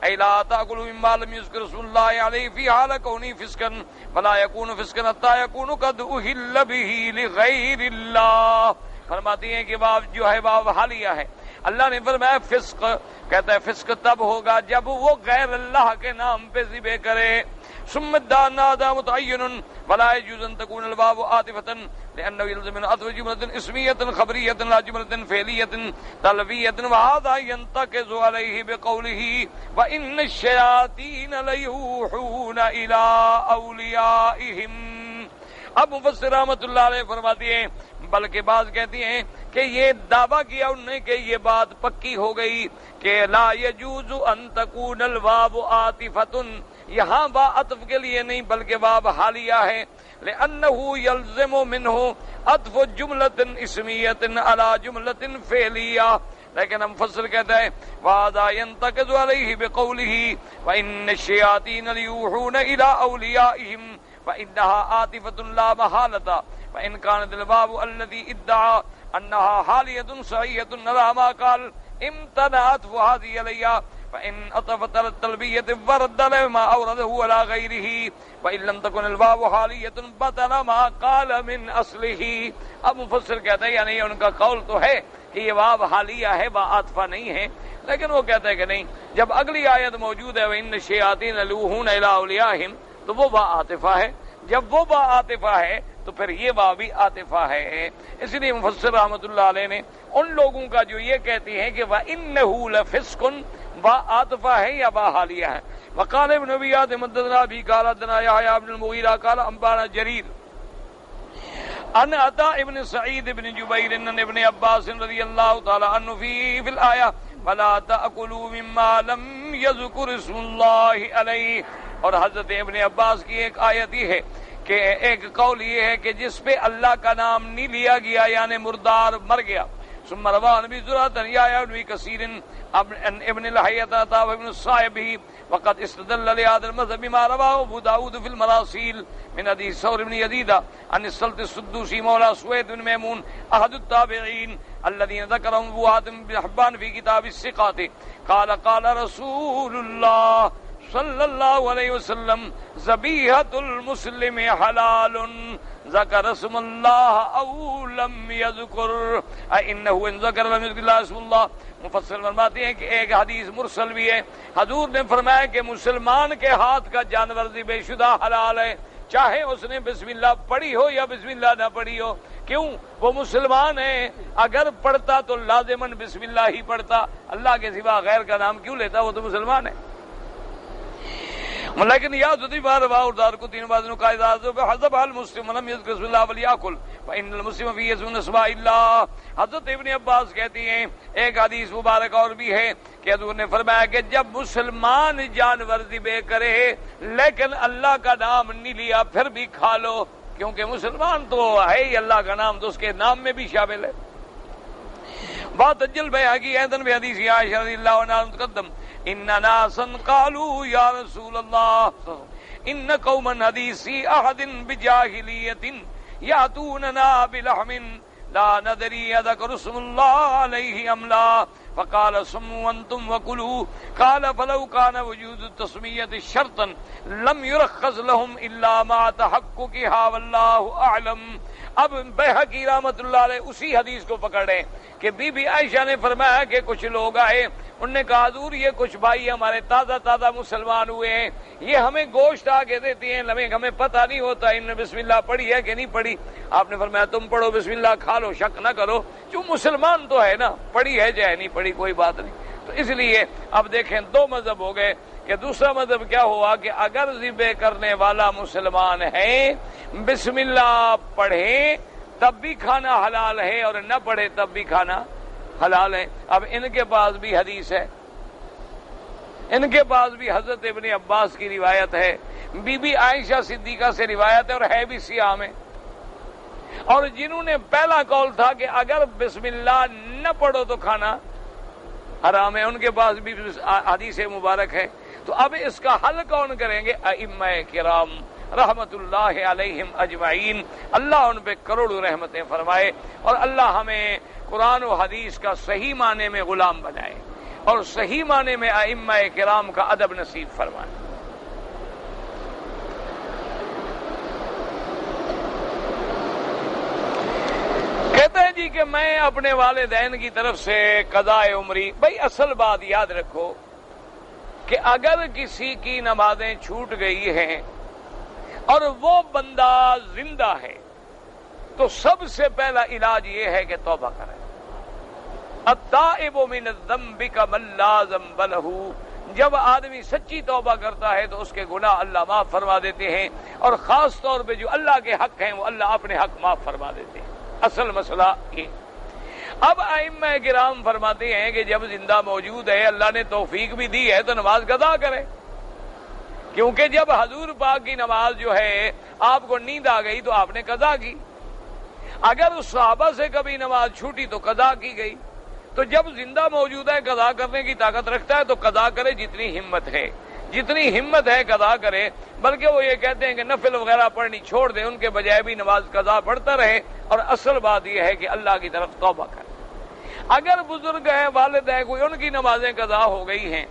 ای لا تاکلوا مما لم یذکر اسم اللہ علیہ فی حال کونہ فسقا فلا یکون فسقا حتی یکون قد اہل به لغیر اللہ۔ فرماتی ہیں کہ واو جو ہے واو حالیہ ہے، اللہ نے فرمایا فسق، کہتا ہے فسق تب ہوگا جب وہ غیر اللہ کے نام پہ ذبح کرے۔ ثم نادى متعين ولا يجوز ان تكون الواو عاطفة لانه يلزم ان عطف جملة اسمية خبرية لا جملة فعلية طلبية وهذا ينتقض عليه بقوله وان الشياطين ليوحون الى اوليائهم۔ اب مفسر رحمۃ اللہ علیہ فرماتی ہیں بلکہ بعض کہتی ہیں کہ یہ دعویٰ کیا انہوں نے کہ یہ بات پکی ہو گئی کہ لا يجوز ان تكون الواو عاطفة، یہاں با عطف کے لیے نہیں بلکہ باب حالیہ ہے، لأنه يلزم منه عطف جملة اسمیت على جملة فعلیہ۔ لیکن ہم مفسر کہتا ہے وَهَذَا يَنْتَقِضُ عَلَيْهِ بِقَوْلِهِ وَإِنَّ الشَّيَاطِينَ لِيُوحُونَ إِلَىٰ أَوْلِيَائِهِمْ فَإِنَّهَا عَاطِفَةٌ لَا مَحَالَةَ فَإِنْ كَانَتِ الْبَابُ الَّذِي ادَّعَىٰ أَنَّهَا حَالِيَةٌ صَحِيحَةٌ عَلَىٰ مَا قَالَ امتنعت وهذه عليها فإن أطفت التلبية ورد لما أورده على غيره وإن لم تكن الواو حالية بطل ما قال من أصله۔ اب مفسر کہتا ہے یعنی ان کا قول تو ہے کہ یہ واو حالیہ ہے با عاطفہ نہیں ہے، لیکن وہ کہتا ہے کہ نہیں، جب اگلی آیت موجود ہے وَإِنَّ الشَّيَاطِينَ لَيُوحُونَ إِلَىٰ أَوْلِيَائِهِمْ تو وہ با عاطفہ ہے، جب وہ با عاطفہ ہے تو پھر یہ واو بھی عاطفہ ہے. اس لیے مفسر رحمۃ اللہ علیہ نے ان لوگوں کا جو یہ کہتے ہیں کہ وَإِنَّهُ لَفِسْقٌ با عاطفہ ہے یا با حالیہ ہے. وقال ابن ابی حاتم حدثنا ابی قال حدثنا یحیی بن المغیرہ قال انبانا جریر ان عطاء ابن سعید ابن جبیر ان ابن عباس رضی اللہ تعالی عنہ فی الآیہ ولا تأکلوا مما لم یذکر اسم اللہ علیہ. اور حضرت ابن عباس کی ایک آیت یہ ہے کہ ایک قول یہ ہے کہ جس پہ اللہ کا نام نہیں لیا گیا یعنی مردار مر گیا. ثم روى نبی زرعۃ یا ابن کثیر ابن لحیۃ وابن الصائب وقد استدل لهذا المذهب بما رواه ابو داود في المراسيل من حديث ثور بن يزيد عن السلط السدوسي مولى سويد بن ميمون احد التابعين الذين ذكرهم ابو حاتم بن حبان في كتاب الثقات قال قال رسول الله صلی اللہ علیہ وسلم ذبیحۃ المسلم حلال ذکر اسم اللہ او لم یذکر انہ ان ذکر لم یذکر اللہ اسم اللہ. مفسر فرماتے ہیں کہ ایک حدیث مرسل بھی ہے. حضور نے فرمایا کہ مسلمان کے ہاتھ کا جانور ذبح شدہ حلال ہے چاہے اس نے بسم اللہ پڑھی ہو یا بسم اللہ نہ پڑھی ہو. کیوں؟ وہ مسلمان ہے. اگر پڑھتا تو لازماً بسم اللہ ہی پڑھتا, اللہ کے سوا غیر کا نام کیوں لیتا؟ وہ تو مسلمان ہے. لیکن یاد ہوتی بار بار دار کو تین بار قاعدہ حذف المسلم لم یذکر اسم اللہ ولیاکل فان المسلم فی اسم اسماء اللہ. حضرت ابن عباس کہتی ہیں ایک حدیث مبارک اور بھی ہے کہ حضور نے فرمایا کہ جب مسلمان جانور ذبح کرے لیکن اللہ کا نام نہیں لیا پھر بھی کھا لو, کیونکہ مسلمان تو ہے ہی, اللہ کا نام تو اس کے نام میں بھی شامل ہے. بات اجل بیہقی ایضاً بحدیث عائشہ رضی اللہ عنہا متقدم ان ناسا قالوا یا رسول اللہ ان قوما حدیثی احد بجاہلیت یاتوننا بلحم لا ندری اذکر اسم اللہ علیہ ام لا فقال سموا انتم وکلوا قال فلو كان وجود التسمیۃ شرطا لم يرخص لهم الا مع تحققها واللہ اعلم. اب بیہقی رحمۃ اللہ علیہ اسی حدیث کو پکڑے کہ بی بی عائشہ نے فرمایا کہ کچھ لوگ آئے, انہوں نے کہا حضور یہ کچھ بھائی ہمارے تازہ مسلمان ہوئے ہیں, یہ ہمیں گوشت آگے دیتے ہیں, ہمیں پتہ نہیں ہوتا انہوں نے بسم اللہ پڑھی ہے کہ نہیں پڑھی. آپ نے فرمایا تم پڑھو بسم اللہ کھا لو, شک نہ کرو, جو مسلمان تو ہے نا, پڑھی ہے چاہے نہیں پڑھی کوئی بات نہیں. تو اس لیے اب دیکھیں دو مذہب ہو گئے کہ دوسرا مذہب کیا ہوا کہ اگر ذبح کرنے والا مسلمان ہے بسم اللہ پڑھے تب بھی کھانا حلال ہے اور نہ پڑھے تب بھی کھانا حلال ہے. اب ان کے پاس بھی حدیث ہے, ان کے پاس بھی حضرت ابن عباس کی روایت ہے, بی بی عائشہ صدیقہ سے روایت ہے اور ہے بھی سیاہ میں. اور جنہوں نے پہلا قول تھا کہ اگر بسم اللہ نہ پڑھو تو کھانا حرام ہے, ان کے پاس بھی حدیث مبارک ہے. تو اب اس کا حل کون کریں گے؟ ائمہ کرام رحمت اللہ علیہم اجمعین, اللہ ان پہ کروڑوں رحمتیں فرمائے اور اللہ ہمیں قرآن و حدیث کا صحیح معنی میں غلام بنائے اور صحیح معنی میں ائمہ کرام کا ادب نصیب فرمائے. کہتے ہیں جی کہ میں اپنے والدین کی طرف سے قضاء عمری, بھائی اصل بات یاد رکھو کہ اگر کسی کی نمازیں چھوٹ گئی ہیں اور وہ بندہ زندہ ہے تو سب سے پہلا علاج یہ ہے کہ توبہ کرے. التائب من الذنب کمن لا ذنب لہ, جب آدمی سچی توبہ کرتا ہے تو اس کے گناہ اللہ معاف فرما دیتے ہیں اور خاص طور پہ جو اللہ کے حق ہیں وہ اللہ اپنے حق معاف فرما دیتے ہیں. اصل مسئلہ یہ. اب ائمہ کرام فرماتے ہیں کہ جب زندہ موجود ہے اللہ نے توفیق بھی دی ہے تو نماز قضا کرے, کیونکہ جب حضور پاک کی نماز جو ہے آپ کو نیند آ گئی تو آپ نے قضا کی, اگر اس صحابہ سے کبھی نماز چھوٹی تو قضا کی گئی. تو جب زندہ موجود ہے قضا کرنے کی طاقت رکھتا ہے تو قضا کرے, جتنی ہمت ہے قضا کرے. بلکہ وہ یہ کہتے ہیں کہ نفل وغیرہ پڑھنی چھوڑ دیں, ان کے بجائے بھی نماز قضا پڑھتا رہے. اور اصل بات یہ ہے کہ اللہ کی طرف توبہ کرے. اگر بزرگ ہیں, والد ہیں, کوئی ان کی نمازیں قضا ہو گئی ہیں,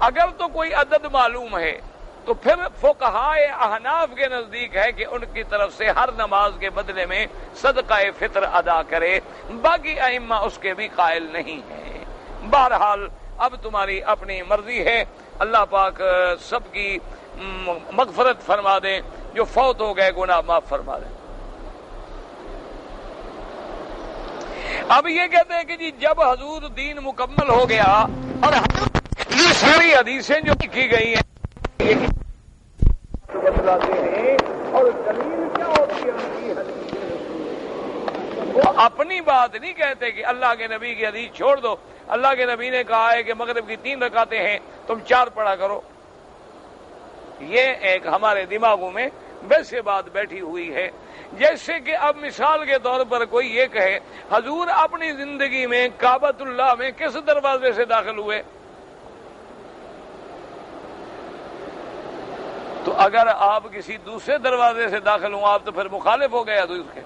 اگر تو کوئی عدد معلوم ہے تو پھر فقہائے احناف کے نزدیک ہے کہ ان کی طرف سے ہر نماز کے بدلے میں صدقہ فطر ادا کرے, باقی ائمہ اس کے بھی قائل نہیں ہیں. بہرحال اب تمہاری اپنی مرضی ہے, اللہ پاک سب کی مغفرت فرما دے, جو فوت ہو گئے گناہ معاف فرما دے. اب یہ کہتے ہیں کہ جی جب حضور دین مکمل ہو گیا اور یہ ساری حدیثیں جو کی گئی ہیں بتلاتے ہیں، اور دلیل کیا ہوتی ہے ان کی حدیث؟ وہ اپنی بات نہیں کہتے کہ اللہ کے نبی کی حدیث چھوڑ دو، اللہ کے نبی نے کہا ہے کہ مغرب کی 3 رکعتیں ہیں، تم 4 پڑھا کرو۔ یہ ایک ہمارے دماغوں میں ویسے بات بیٹھی ہوئی ہے، جیسے کہ اب مثال کے طور پر کوئی یہ کہے حضور اپنی زندگی میں کعبۃ اللہ میں کس دروازے سے داخل ہوئے؟ تو اگر آپ کسی دوسرے دروازے سے داخل ہوں آپ تو پھر مخالف ہو گئے حضور کے۔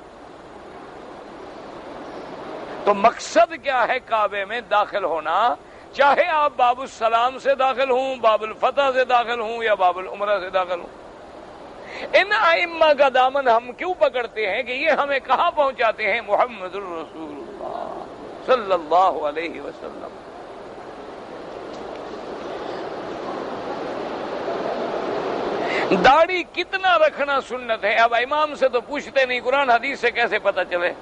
تو مقصد کیا ہے کعبے میں داخل ہونا؟ چاہے آپ باب السلام سے داخل ہوں، باب الفتح سے داخل ہوں یا باب العمرہ سے داخل ہوں۔ ان ائمہ کا دامن ہم کیوں پکڑتے ہیں کہ یہ ہمیں کہاں پہنچاتے ہیں؟ محمد الرسول اللہ صلی اللہ علیہ وسلم۔ داڑھی کتنا رکھنا سنت ہے؟ اب امام سے تو پوچھتے نہیں، قرآن حدیث سے کیسے پتہ چلے؟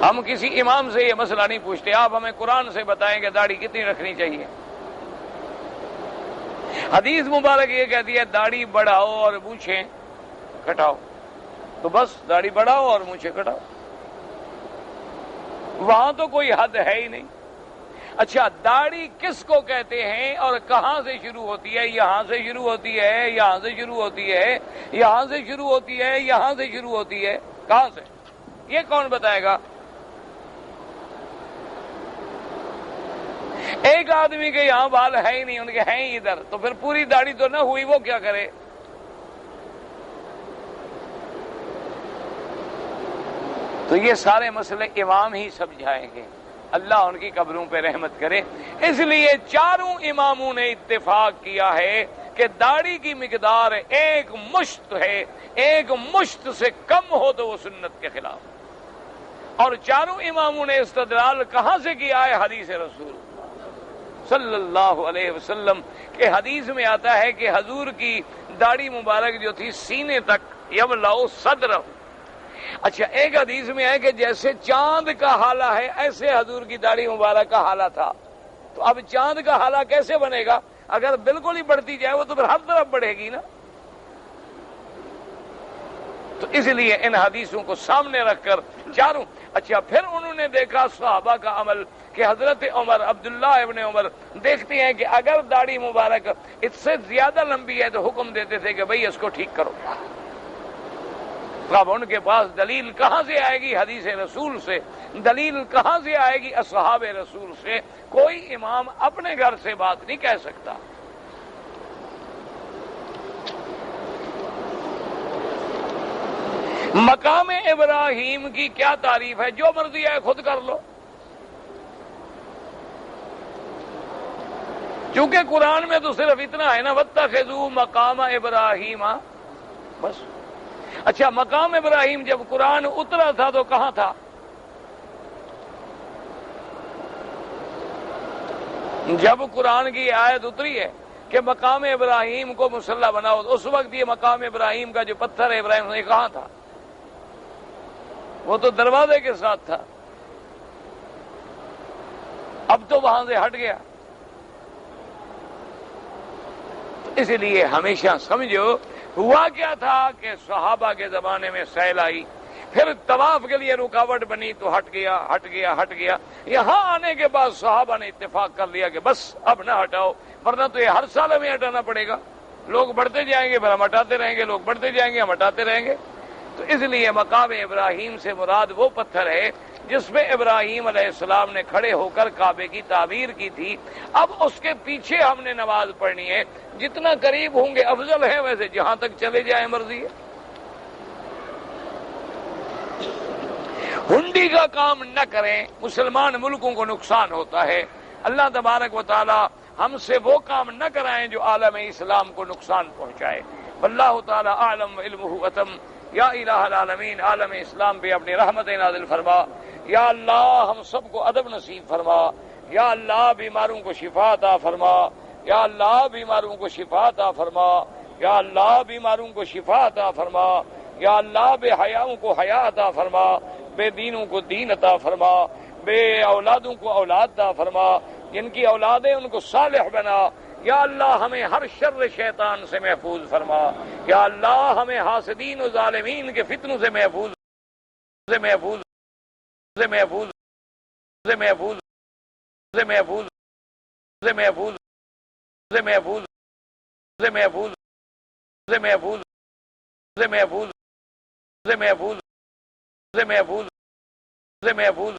ہم کسی امام سے یہ مسئلہ نہیں پوچھتے، آپ ہمیں قرآن سے بتائیں کہ داڑھی کتنی رکھنی چاہیے۔ حدیث مبارک یہ کہتی ہے داڑھی بڑھاؤ اور مونچھیں کٹاؤ، تو بس داڑھی بڑھاؤ اور مونچھیں کٹاؤ، وہاں تو کوئی حد ہے ہی نہیں۔ اچھا داڑھی کس کو کہتے ہیں اور کہاں سے شروع ہوتی ہے؟ یہاں سے شروع ہوتی ہے، یہاں سے شروع ہوتی ہے، یہاں سے شروع ہوتی ہے، یہاں سے شروع ہوتی ہے، کہاں سے؟ یہ کون بتائے گا؟ ایک آدمی کے یہاں بال ہے ہی نہیں، ان کے ہیں ہی ادھر، تو پھر پوری داڑھی تو نہ ہوئی، وہ کیا کرے؟ تو یہ سارے مسئلے امام ہی سمجھائیں گے، اللہ ان کی قبروں پہ رحمت کرے۔ اس لیے چاروں اماموں نے اتفاق کیا ہے کہ داڑھی کی مقدار 1 مشت ہے، 1 مشت سے کم ہو تو وہ سنت کے خلاف۔ اور چاروں اماموں نے استدلال کہاں سے کیا ہے؟ حدیث رسول صلی اللہ علیہ وسلم کے حدیث میں آتا ہے کہ حضور کی داڑھی مبارک جو تھی سینے تک، یملأ صدرہ۔ اچھا ایک حدیث میں ہے کہ جیسے چاند کا حالہ ہے ایسے حضور کی داڑھی مبارک کا حالہ تھا۔ تو اب چاند کا حالہ کیسے بنے گا؟ اگر بالکل ہی بڑھتی جائے وہ تو پھر ہر طرف بڑھے گی نا۔ تو اس لیے ان حدیثوں کو سامنے رکھ کر چاروں، اچھا پھر انہوں نے دیکھا صحابہ کا عمل کہ حضرت عمر، عبداللہ ابن عمر دیکھتے ہیں کہ اگر داڑھی مبارک اس سے زیادہ لمبی ہے تو حکم دیتے تھے کہ بھئی اس کو ٹھیک کرو۔ اب ان کے پاس دلیل کہاں سے آئے گی؟ حدیث رسول سے۔ دلیل کہاں سے آئے گی؟ اصحاب رسول سے۔ کوئی امام اپنے گھر سے بات نہیں کہہ سکتا۔ مقام ابراہیم کی کیا تعریف ہے؟ جو مرضی ہے خود کر لو، کیونکہ قرآن میں تو صرف اتنا ہے نا واتخذوا مقام ابراہیم، بس۔ اچھا مقام ابراہیم جب قرآن اترا تھا تو کہاں تھا؟ جب قرآن کی آیت اتری ہے کہ مقام ابراہیم کو مصلی بناؤ، اس وقت یہ مقام ابراہیم کا جو پتھر ہے ابراہیم نے کہاں تھا؟ وہ تو دروازے کے ساتھ تھا، اب تو وہاں سے ہٹ گیا۔ اس لیے ہمیشہ سمجھو ہوا کیا تھا کہ صحابہ کے زمانے میں سیل آئی، پھر طواف کے لیے رکاوٹ بنی تو ہٹ گیا۔ یہاں آنے کے بعد صحابہ نے اتفاق کر لیا کہ بس اب نہ ہٹاؤ، ورنہ تو یہ ہر سال ہمیں ہٹانا پڑے گا، لوگ بڑھتے جائیں گے پھر ہم ہٹاتے رہیں گے، لوگ بڑھتے جائیں گے ہم ہٹاتے رہیں گے۔ تو اس لیے مقام ابراہیم سے مراد وہ پتھر ہے جس پہ ابراہیم علیہ السلام نے کھڑے ہو کر کعبے کی تعمیر کی تھی۔ اب اس کے پیچھے ہم نے نماز پڑھنی ہے، جتنا قریب ہوں گے افضل ہے، ویسے جہاں تک چلے جائیں مرضی ہے۔ ہنڈی کا کام نہ کریں، مسلمان ملکوں کو نقصان ہوتا ہے۔ اللہ تبارک و تعالی ہم سے وہ کام نہ کرائیں جو عالم اسلام کو نقصان پہنچائے۔ واللہ تعالی عالم علمہ اتم۔ یا الہ العالمین عالم اسلام پہ اپنی رحمت نازل فرما۔ یا اللہ ہم سب کو ادب نصیب فرما۔ یا اللہ بیماروں کو شفا عطا فرما۔ یا اللہ بیماروں کو شفا عطا فرما۔ یا اللہ بیماروں کو شفا عطا فرما۔ یا اللہ بے حیاؤں کو حیا عطا فرما، بے دینوں کو دین عطا فرما، بے اولادوں کو اولاد عطا فرما، جن کی اولادیں ان کو صالح بنا۔ یا اللہ ہمیں ہر شر شیطان سے محفوظ فرما، یا اللہ ہمیں حاسدین و ظالمین کے فتنوں سے محفوظ سے محفوظ سے محفوظ سے محفوظ سے محفوظ سے محفوظ سے محفوظ سے محفوظ سے محفوظ سے محفوظ سے محفوظ سے محفوظ سے محفوظ